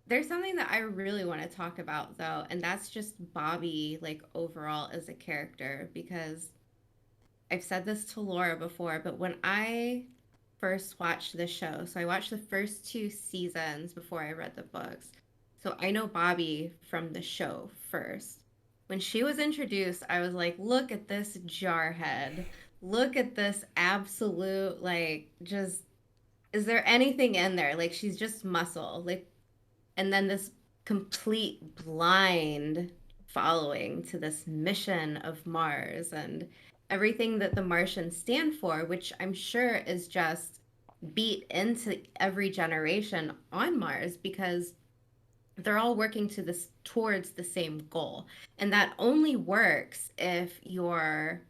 S3: There's something that I really want to talk about though, and that's just Bobby, like overall as a character, because I've said this to Laura before, but when I first watched the show, so I watched the first two seasons before I read the books. So I know Bobby from the show first. When she was introduced, I was like, look at this jarhead. Look at this absolute, like, just, is there anything in there? Like, she's just muscle. Like, and then this complete blind following to this mission of Mars and everything that the Martians stand for, which I'm sure is just beat into every generation on Mars because they're all working to this towards the same goal. And that only works if your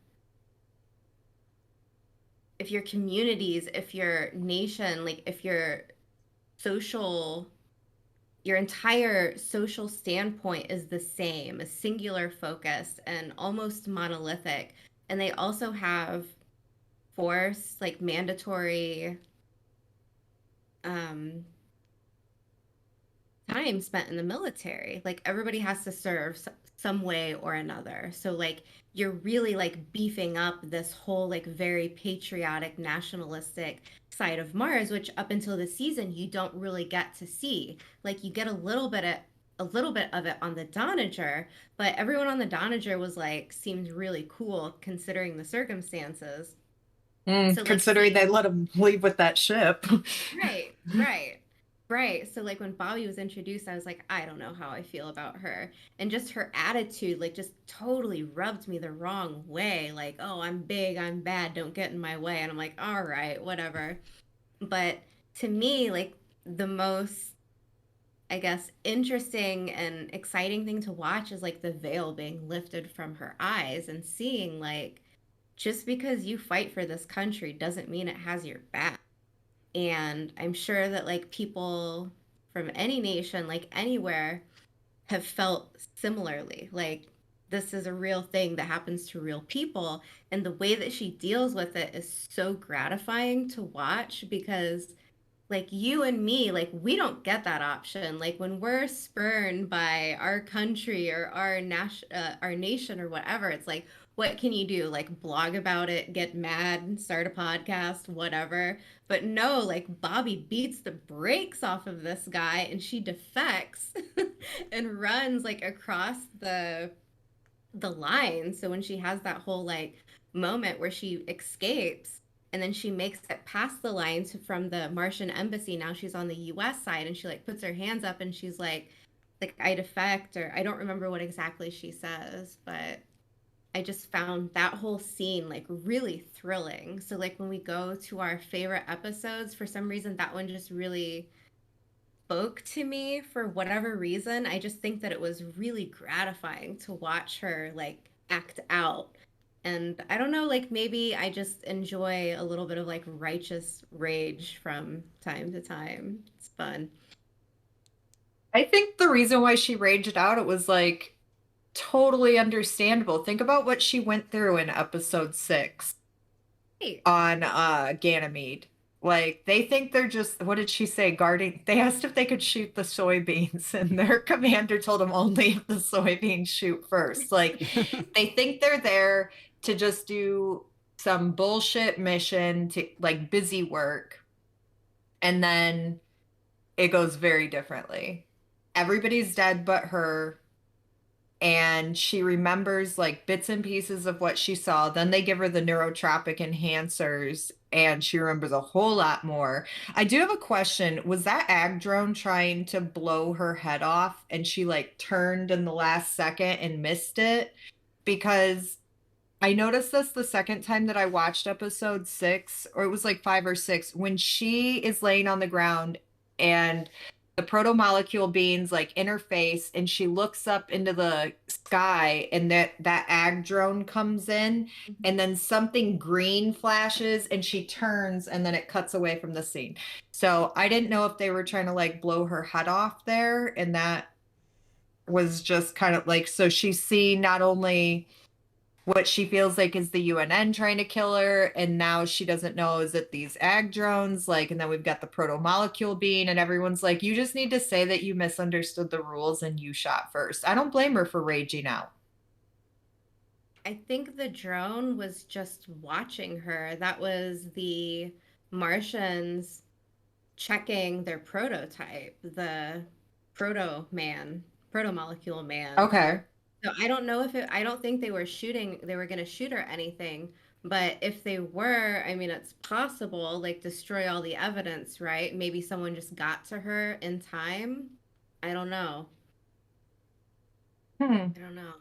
S3: communities, if your nation, like if your social your entire social standpoint is the same, a singular focus and almost monolithic. And they also have force, like mandatory um, time spent in the military. Like everybody has to serve some way or another. So like you're really like beefing up this whole like very patriotic, nationalistic side of Mars, which up until the season you don't really get to see. Like you get a little bit of it on the Donager, but everyone on the Donager was like seemed really cool considering the circumstances. So like
S2: Considering they
S3: seeing
S2: let him leave with that ship.
S3: right, right. Right. So like when Bobby was introduced, I was like, I don't know how I feel about her. And just her attitude, like just totally rubbed me the wrong way. Like, oh, I'm big, I'm bad, don't get in my way. And I'm like, all right, whatever. But to me, like the most, I guess, interesting and exciting thing to watch is like the veil being lifted from her eyes and seeing like just because you fight for this country doesn't mean it has your back. And I'm sure that like people from any nation, like anywhere, have felt similarly. Like this is a real thing that happens to real people. And the way that she deals with it is so gratifying to watch because like you and me, like we don't get that option. Like when we're spurned by our country or our nation or whatever, it's like, what can you do? Like blog about it, get mad, start a podcast, whatever. But no, like Bobby beats the brakes off of this guy and she defects and runs like across the line. So when she has that whole like moment where she escapes and then she makes it past the line from the Martian embassy, now she's on the US side and she like puts her hands up and she's like I defect or I don't remember what exactly she says, but I just found that whole scene like really thrilling. So like when we go to our favorite episodes, for some reason that one just really spoke to me for whatever reason. I just think that it was really gratifying to watch her like act out. And I don't know, like maybe I just enjoy a little bit of like righteous rage from time to time. It's fun.
S2: I think the reason why she raged out, it was like totally understandable. Think about what she went through in episode 6
S3: Hey,
S2: on Ganymede. Like they think they're just, what did she say, guarding? They asked if they could shoot the soybeans, and their commander told them only if the soybeans shoot first. Like they think they're there to just do some bullshit mission, to like busy work, and then it goes very differently. Everybody's dead but her, and she remembers like bits and pieces of what she saw. Then they give her the neurotropic enhancers, and she remembers a whole lot more. I do have a question. Was that ag drone trying to blow her head off, and she like turned in the last second and missed it? Because I noticed this the second time that I watched episode 6, or it was like 5 or 6, when she is laying on the ground and the proto molecule beings like interface, and she looks up into the sky, and that ag drone comes in, and then something green flashes, and she turns, and then it cuts away from the scene. So I didn't know if they were trying to like blow her head off there, and that was just kind of like, so she's seen not only what she feels like is the UNN trying to kill her, and now she doesn't know, is it these ag drones, like, and then we've got the proto molecule being, and everyone's like, you just need to say that you misunderstood the rules and you shot first. I don't blame her for raging out.
S3: I think the drone was just watching her. That was the Martians checking their prototype, the proto molecule man.
S2: Okay.
S3: So I don't know if I don't think they were going to shoot or anything. But if they were, I mean, it's possible, like destroy all the evidence, right? Maybe someone just got to her in time. I don't know.
S2: Hmm.
S3: I don't know.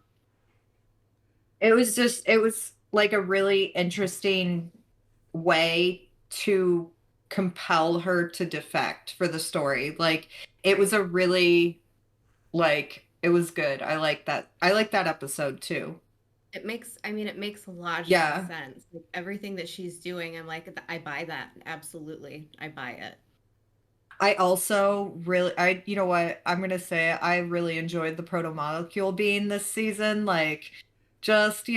S2: It was like a really interesting way to compel her to defect for the story. Like it was a really, like, it was good. I like that. I like that episode too.
S3: It makes, I mean, it makes logical
S2: Yeah.
S3: sense. Like everything that she's doing, I'm like, I buy that. Absolutely. I buy it.
S2: I also really, you know what, I'm gonna say I really enjoyed the proto molecule being this season. Like, just,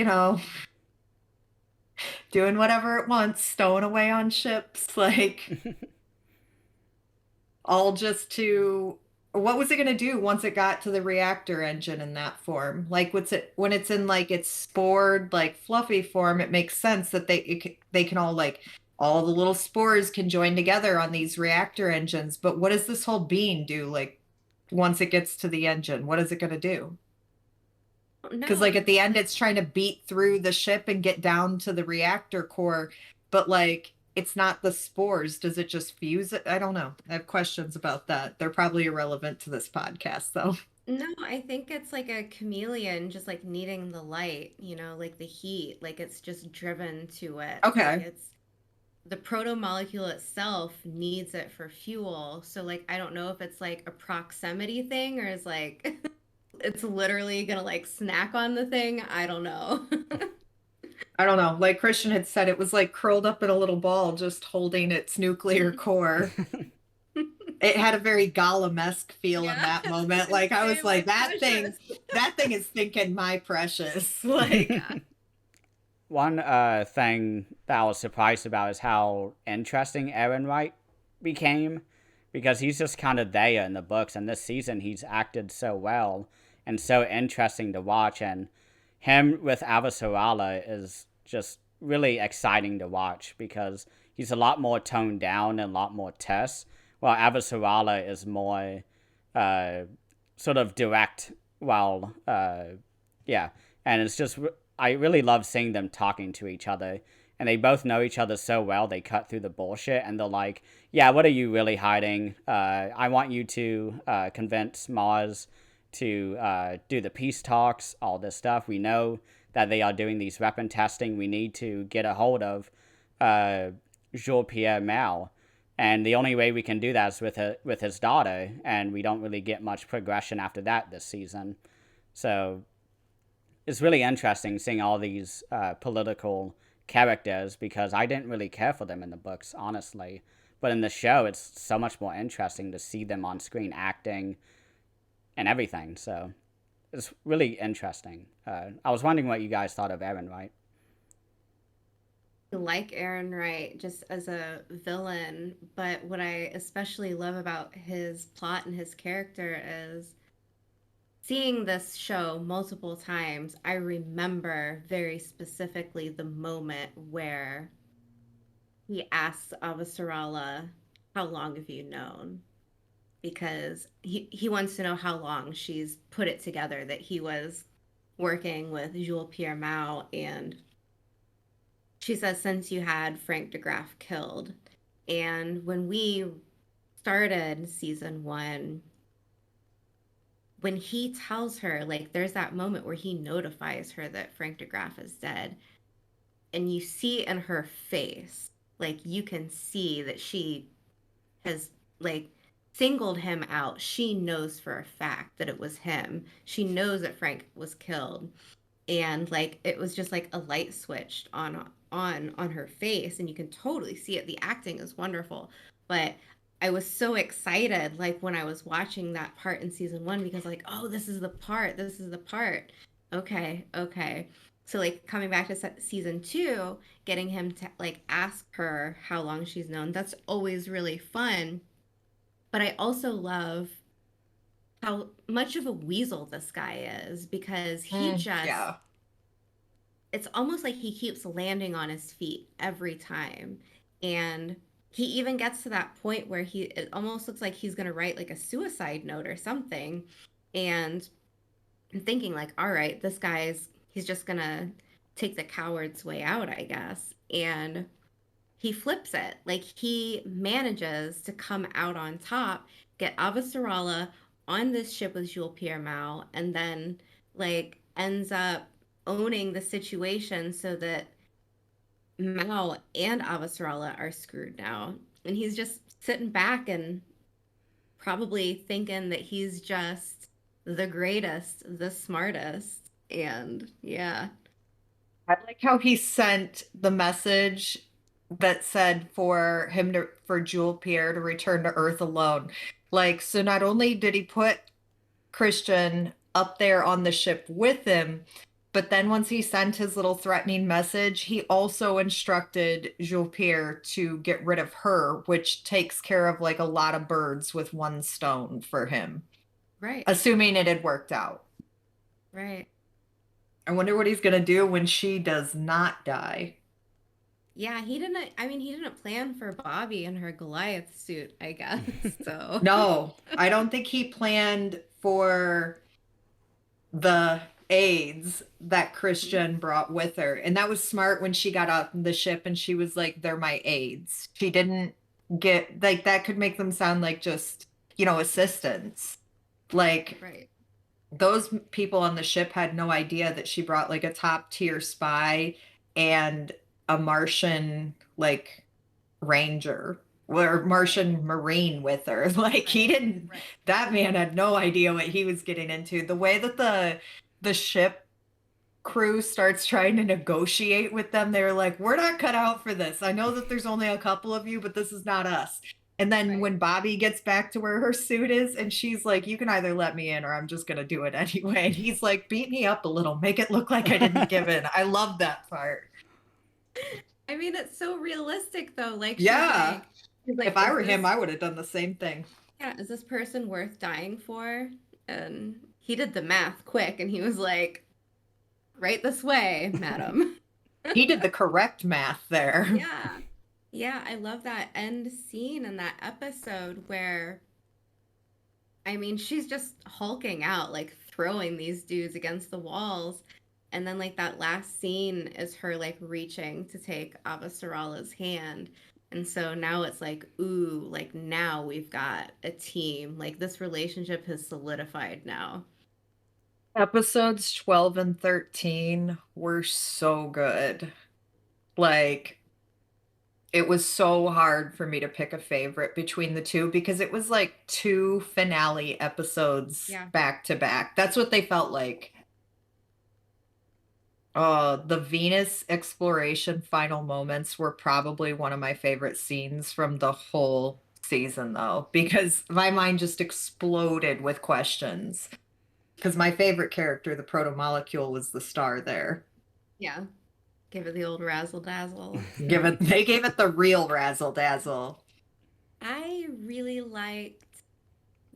S2: doing whatever it wants, stowing away on ships, like, all just to, what was it gonna do once it got to the reactor engine in that form? Like, what's it, when it's in like its spored, like fluffy form, it makes sense that they can all like, all the little spores can join together on these reactor engines. But what does this whole bean do? Like, once it gets to the engine, what is it going to do? Because, like,
S3: No,
S2: at the end, it's trying to beat through the ship and get down to the reactor core. But, like, it's not the spores. Does it just fuse it? I don't know. I have questions about that. They're probably irrelevant to this podcast, though.
S3: no, I think it's like a chameleon just like needing the light, like the heat, like it's just driven to it. Like
S2: Okay.
S3: it's the proto molecule itself needs it for fuel. So like I don't know if it's like a proximity thing or is like it's literally gonna like snack on the thing. I don't know.
S2: I don't know. Like Christian had said, it was like curled up in a little ball, just holding its nuclear core. It had a very Gollum-esque feel in
S3: Yeah,
S2: that
S3: I was
S2: moment.
S3: gonna
S2: Like I
S3: say
S2: was
S3: my
S2: like,
S3: precious.
S2: that thing is thinking my precious. Like,
S3: Yeah.
S1: One thing that I was surprised about is how interesting Aaron Wright became, because he's just kind of there in the books, and this season he's acted so well and so interesting to watch, and him with Avasarala is just really exciting to watch because he's a lot more toned down and a lot more terse, while Avasarala is more uh, sort of direct, while yeah, and it's just I really love seeing them talking to each other, and they both know each other so well. They cut through the bullshit, and they're like, "Yeah, what are you really hiding? I want you to convince Mars to do the peace talks, all this stuff. We know that they are doing these weapon testing. We need to get a hold of Jean Pierre Mao." And the only way we can do that is with his daughter, and we don't really get much progression after that this season. So it's really interesting seeing all these political characters because I didn't really care for them in the books, honestly. But in the show, it's so much more interesting to see them on screen acting and everything. So it's really interesting. I was wondering what you guys thought of Aaron Wright.
S3: Like Aaron Wright just as a villain, but what I especially love about his plot and his character is seeing this show multiple times. I remember very specifically the moment where he asks Avasarala, "How long have you known?" Because he wants to know how long she's put it together that he was working with Jules Pierre Mao, and she says, "Since you had Frank de Graaf killed." And when we started season one, when he tells her, like, there's that moment where he notifies her that Frank de Graaf is dead, and you see in her face, like, you can see that she has, like, singled him out. She knows for a fact that it was him. She knows that Frank was killed, and like it was just like a light switched on her face, and you can totally see it. The acting is wonderful, but I was so excited like when I was watching that part in season one because like, oh, this is the part, this is the part. Okay, okay. So like coming back to season two, getting him to like ask her how long she's known, that's always really fun. But I also love how much of a weasel this guy is because he just,
S2: Yeah.
S3: it's almost like he keeps landing on his feet every time. And he even gets to that point where it almost looks like he's going to write like a suicide note or something. And I'm thinking, like, all right, he's just going to take the coward's way out, I guess. And he flips it. Like he manages to come out on top, get Avasarala on this ship with Jules Pierre Mao, and then like ends up owning the situation so that Mao and Avasarala are screwed now. And he's just sitting back and probably thinking that he's just the greatest, the smartest. And yeah,
S2: I like how he sent the message that said for Jewel Pierre to return to Earth alone. Like, so not only did he put Christian up there on the ship with him, but then once he sent his little threatening message, he also instructed Jules Pierre to get rid of her, which takes care of like a lot of birds with one stone for him,
S3: right,
S2: assuming it had worked out.
S3: right.
S2: I wonder what he's going to do when she does not die.
S3: Yeah, he didn't. I mean, he didn't plan for Bobby in her Goliath suit, I guess. So,
S2: No, I don't think he planned for the aides that Christian brought with her. And that was smart when she got off the ship and she was like, they're my aides. She didn't get like that could make them sound like just, assistants. Like
S3: right,
S2: those people on the ship had no idea that she brought like a top tier spy and a Martian like ranger or
S3: right,
S2: Martian Marine with her. Like he
S3: right,
S2: didn't
S3: right,
S2: that man had no idea what he was getting into. The way that the ship crew starts trying to negotiate with them, they're like, we're not cut out for this. I know that there's only a couple of you, but this is not us. And then
S3: right,
S2: when Bobby gets back to where her suit is, and she's like, you can either let me in or I'm just going to do it anyway. And he's like, beat me up a little, make it look like I didn't give in. I love that part.
S3: I mean, it's so realistic though. Like
S2: Yeah.
S3: she's like,
S2: If I were him, I would have done the same thing.
S3: yeah, is this person worth dying for? And he did the math quick, and he was like, right this way, madam.
S2: He did the correct math there.
S3: Yeah, yeah, I love that end scene in that episode where, I mean, she's just hulking out, like throwing these dudes against the walls. And then like that last scene is her like reaching to take Avasarala's hand. And so now it's like, ooh, like now we've got a team. Like this relationship has solidified now.
S2: Episodes 12 and 13 were so good. Like, It was so hard for me to pick a favorite between the two because it was like two finale episodes
S3: Yeah.
S2: back to back. That's what they felt like. The Venus exploration final moments were probably one of my favorite scenes from the whole season, though, because my mind just exploded with questions. Because my favorite character, the proto molecule, was the star there.
S3: Yeah. Give it the old razzle dazzle.
S2: They gave it the real razzle dazzle.
S3: I really liked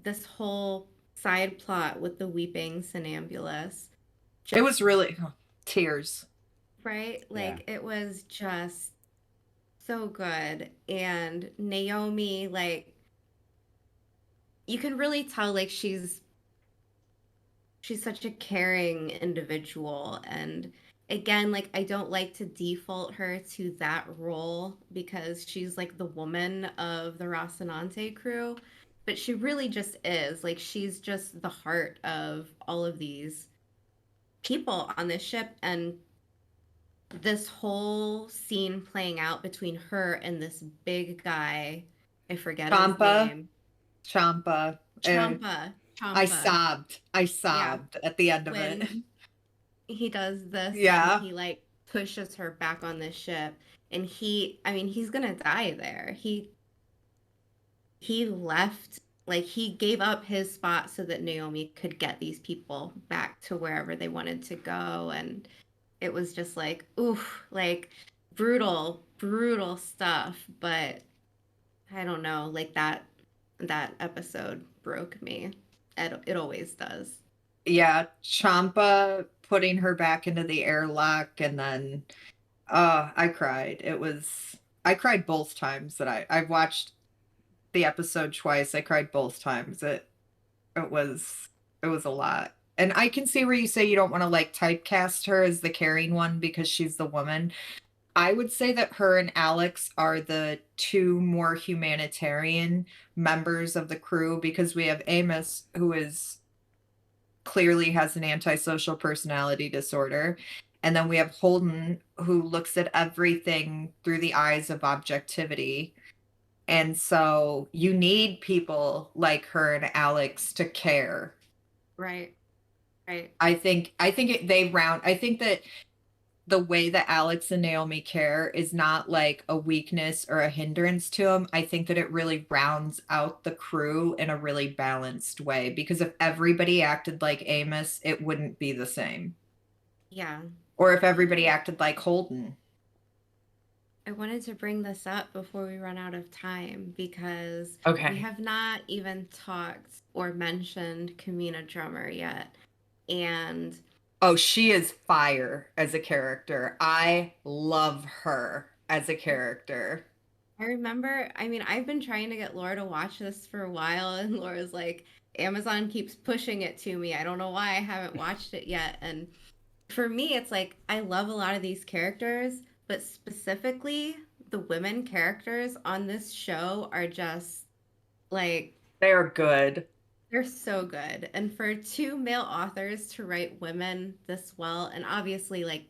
S3: this whole side plot with the weeping somnambulist.
S2: It
S3: Just
S2: was really tears.
S3: right?
S1: Yeah.
S3: Like it was just so good. And Naomi, like you can really tell like she's such a caring individual. And again, like I don't like to default her to that role because she's like the woman of the Rocinante crew, but she really just is. Like she's just the heart of all of these people on this ship. And this whole scene playing out between her and this big guy, I forget his
S2: Champa,
S3: name.
S2: Champa.
S3: Champa.
S2: I
S3: Champa.
S2: sobbed. I
S3: Yeah.
S2: sobbed at the end of it.
S3: When he does this and
S2: Yeah.
S3: he like pushes her back on this ship and I mean he's gonna die there. He left, like he gave up his spot so that Naomi could get these people back to wherever they wanted to go. And it was just like oof, like brutal stuff. But I don't know, like that episode broke me. It always does.
S2: Yeah. Champa putting her back into the airlock and then I cried. I cried both times that I've watched the episode twice. I cried both times. It was it was a lot. And I can see where you say you don't want to like typecast her as the caring one because she's the woman. I would say that her and Alex are the two more humanitarian members of the crew because we have Amos, who is clearly has an antisocial personality disorder. And then we have Holden, who looks at everything through the eyes of objectivity. And so you need people like her and Alex to care.
S3: Right. Right.
S2: I think that the way that Alex and Naomi care is not like a weakness or a hindrance to them. I think that it really rounds out the crew in a really balanced way because if everybody acted like Amos, it wouldn't be the same.
S3: Yeah.
S2: Or if everybody acted like Holden.
S3: I wanted to bring this up before we run out of time because we
S2: Okay.
S3: have not even talked or mentioned Kamina Drummer yet. And
S2: Oh, she is fire as a character. I love her as a character.
S3: I remember, I mean, I've been trying to get Laura to watch this for a while, and Laura's like, Amazon keeps pushing it to me. I don't know why I haven't watched it yet. And for me, it's like, I love a lot of these characters, but specifically, the women characters on this show are just like,
S2: They're good.
S3: they're so good. And for two male authors to write women this well, and obviously, like,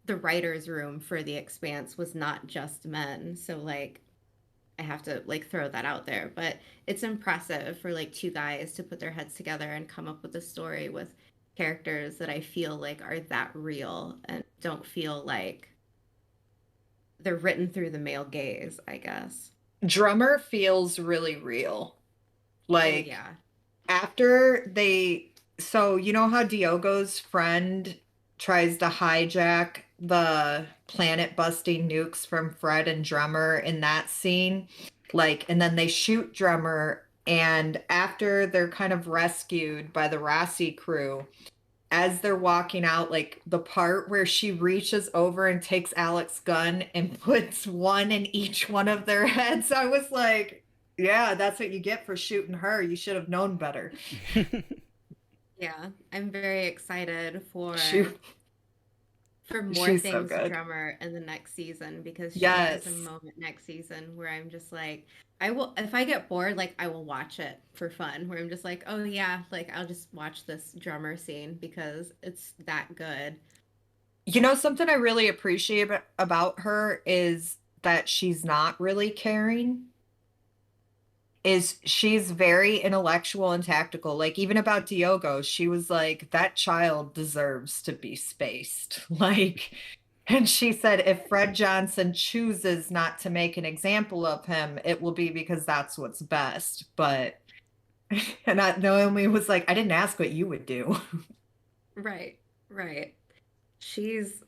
S3: the writer's room for The Expanse was not just men. So, like, I have to like throw that out there, but it's impressive for like two guys to put their heads together and come up with a story with characters that I feel like are that real and don't feel like they're written through the male gaze, I guess.
S2: Drummer feels really real.
S3: Oh
S2: Like
S3: yeah.
S2: after they so you know how Diogo's friend tries to hijack the planet busting nukes from Fred and Drummer in that scene, like, and then they shoot Drummer, and after they're kind of rescued by the Rossi crew, as they're walking out, like the part where she reaches over and takes Alex's gun and puts one in each one of their heads, I was like, yeah, that's what you get for shooting her. You should have known better.
S3: Yeah. I'm very excited
S2: Shoot.
S3: for more
S2: She's so
S3: things
S2: good.
S3: Drummer in the next season because she
S2: Yes.
S3: has a moment next season where I'm just like, I will, if I get bored, like I will watch it for fun, where I'm just like, oh yeah, like I'll just watch this Drummer scene because it's that good.
S2: You know, something I really appreciate about her is that she's not really caring is she's very intellectual and tactical. Like even about Diogo, she was like, that child deserves to be spaced. Like, and she said, if Fred Johnson chooses not to make an example of him, it will be because that's what's best. But, and Naomi was like, I didn't ask what you would do.
S3: Right, right. She's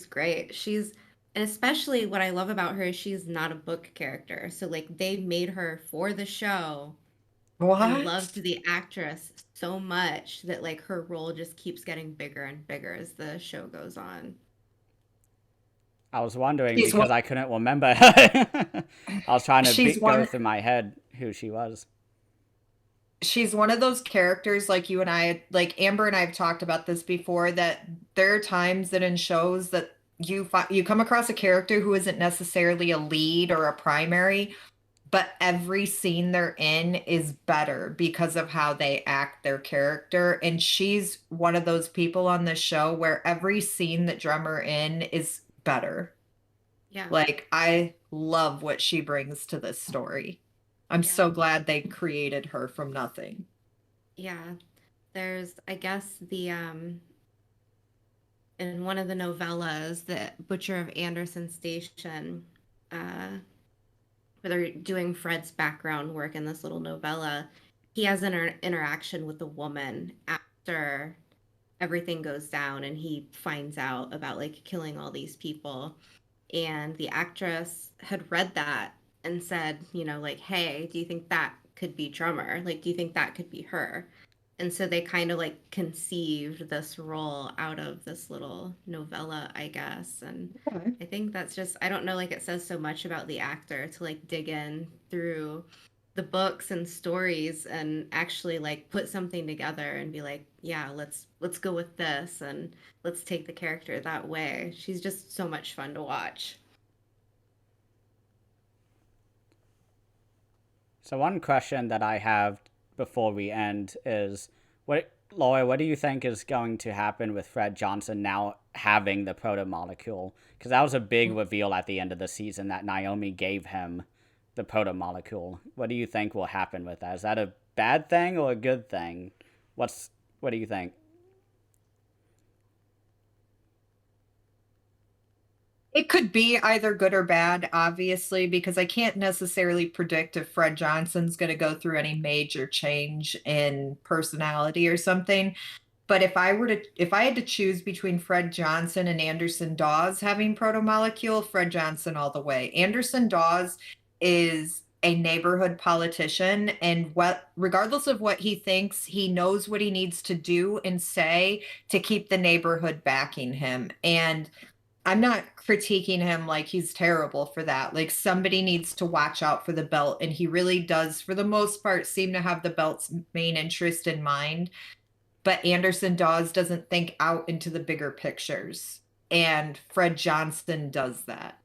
S3: great. And especially what I love about her is she's not a book character. So like they made her for the show and
S2: What?
S3: loved the actress so much that like her role just keeps getting bigger and bigger as the show goes on.
S1: I was wondering
S2: She's
S1: because
S2: one.
S1: I couldn't remember. I was trying to
S2: She's
S1: go
S2: one.
S1: through my head who she was.
S2: She's one of those characters like you and I, like Amber and I have talked about this before, that there are times that in shows that you come across a character who isn't necessarily a lead or a primary, but every scene they're in is better because of how they act their character. And she's one of those people on this show where every scene that Drummer in is better.
S3: Yeah,
S2: Like I love what she brings to this story. I'm
S3: yeah,
S2: so glad they created her from nothing.
S3: yeah. There's, I guess, the in one of the novellas, the Butcher of Anderson Station, uh, where they're doing Fred's background work in this little novella, he has an interaction with a woman after everything goes down and he finds out about like killing all these people. And the actress had read that and said, you know, like, hey, do you think that could be Drummer? Like, do you think that could be her? And so they kind of like conceived this role out of this little novella, I guess. And
S2: Okay.
S3: I think that's just, I don't know, like it says so much about the actor to like dig in through the books and stories and actually like put something together and be like, yeah, let's go with this and let's take the character that way. She's just so much fun to watch.
S1: So one question that I have before we end is, what, Laura, what do you think is going to happen with Fred Johnson now having the proto molecule? Because that was a big reveal at the end of the season that Naomi gave him the proto molecule. What do you think will happen with that? Is that a bad thing or a good thing? What's what do you think?
S2: It could be either good or bad, obviously, because I can't necessarily predict if Fred Johnson's going to go through any major change in personality or something. But if I had to choose between Fred Johnson and Anderson Dawes having protomolecule, Fred Johnson all the way. Anderson Dawes is a neighborhood politician, and regardless of what he thinks, he knows what he needs to do and say to keep the neighborhood backing him. And I'm not critiquing him like he's terrible for that. Like somebody needs to watch out for the belt, and he really does, for the most part, seem to have the belt's main interest in mind. But Anderson Dawes doesn't think out into the bigger pictures, and Fred Johnson does that.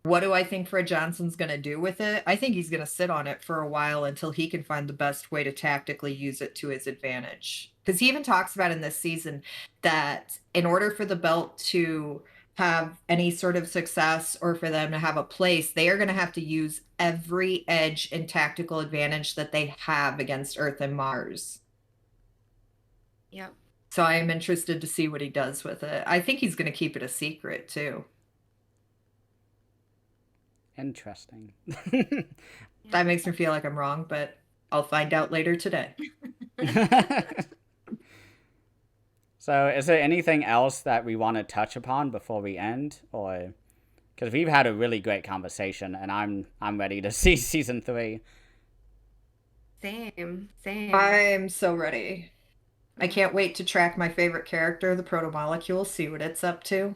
S2: What do I think Fred Johnson's going to do with it? I think he's going to sit on it for a while until he can find the best way to tactically use it to his advantage. Because he even talks about in this season that in order for the belt to have any sort of success or for them to have a place, they are going to have to use every edge and tactical advantage that they have against Earth and Mars.
S3: Yep.
S2: So I am interested to see what he does with it. I think he's going to keep it a secret too.
S1: Interesting.
S2: That makes me feel like I'm wrong, but I'll find out later today.
S1: So, is there anything else that we want to touch upon before we end, or because we've had a really great conversation, and I'm ready to see season 3.
S3: Same, same.
S2: I'm so ready. I can't wait to track my favorite character, the protomolecule, see what it's up to.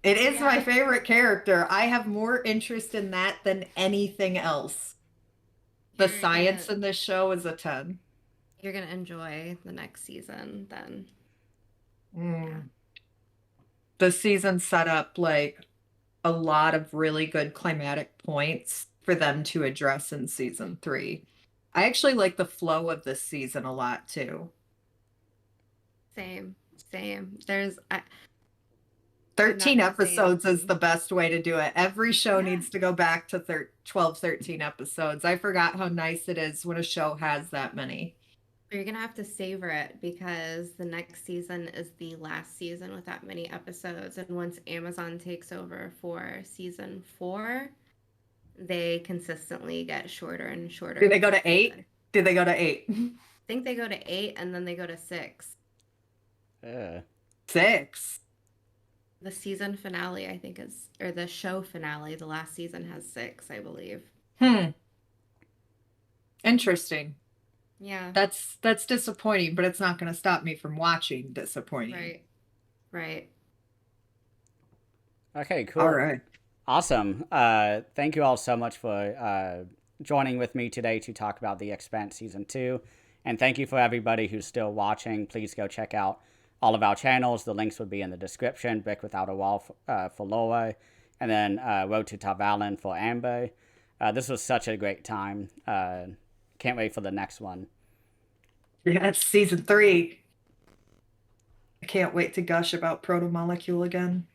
S2: It is my
S3: Yeah,
S2: favorite character. I have more interest in that than anything else. The
S3: you're gonna
S2: science in this show is a 10.
S3: you're gonna enjoy the next season then. Yeah.
S2: Mm. The season set up like a lot of really good climatic points for them to address in season 3. I actually like the flow of this season a lot too.
S3: Same, same. There's I, I'm not
S2: 13
S3: gonna say
S2: episodes is
S3: anything.
S2: the best way to do it. Every show
S3: Yeah.
S2: needs to go back to 12, 13 episodes. I forgot how nice it is when a show has that many.
S3: You're gonna have to savor it because the next season is the last season with that many episodes. And once Amazon takes over for season 4, they consistently get shorter and shorter
S2: Did they
S3: with
S2: go to
S3: each
S2: 8?
S3: season.
S2: Did they go to 8?
S3: I think they go to 8 and then they go to 6.
S1: Ugh.
S2: 6.
S3: The season finale, I think, is, or the show finale, the last season has 6, I believe.
S2: Interesting.
S3: Yeah.
S2: That's disappointing, but it's not going to stop me from watching disappointing.
S3: Right. Right.
S1: Okay, cool.
S2: All right.
S1: Awesome. Thank you all so much for joining with me today to talk about The Expanse Season 2. And thank you for everybody who's still watching. Please go check out all of our channels. The links would be in the description. Brick Without a Wall for Lowe. And then Road to Valon for Amber. This was such a great time. Can't wait for the next one.
S2: Yeah, it's season 3. I can't wait to gush about Proto Molecule again.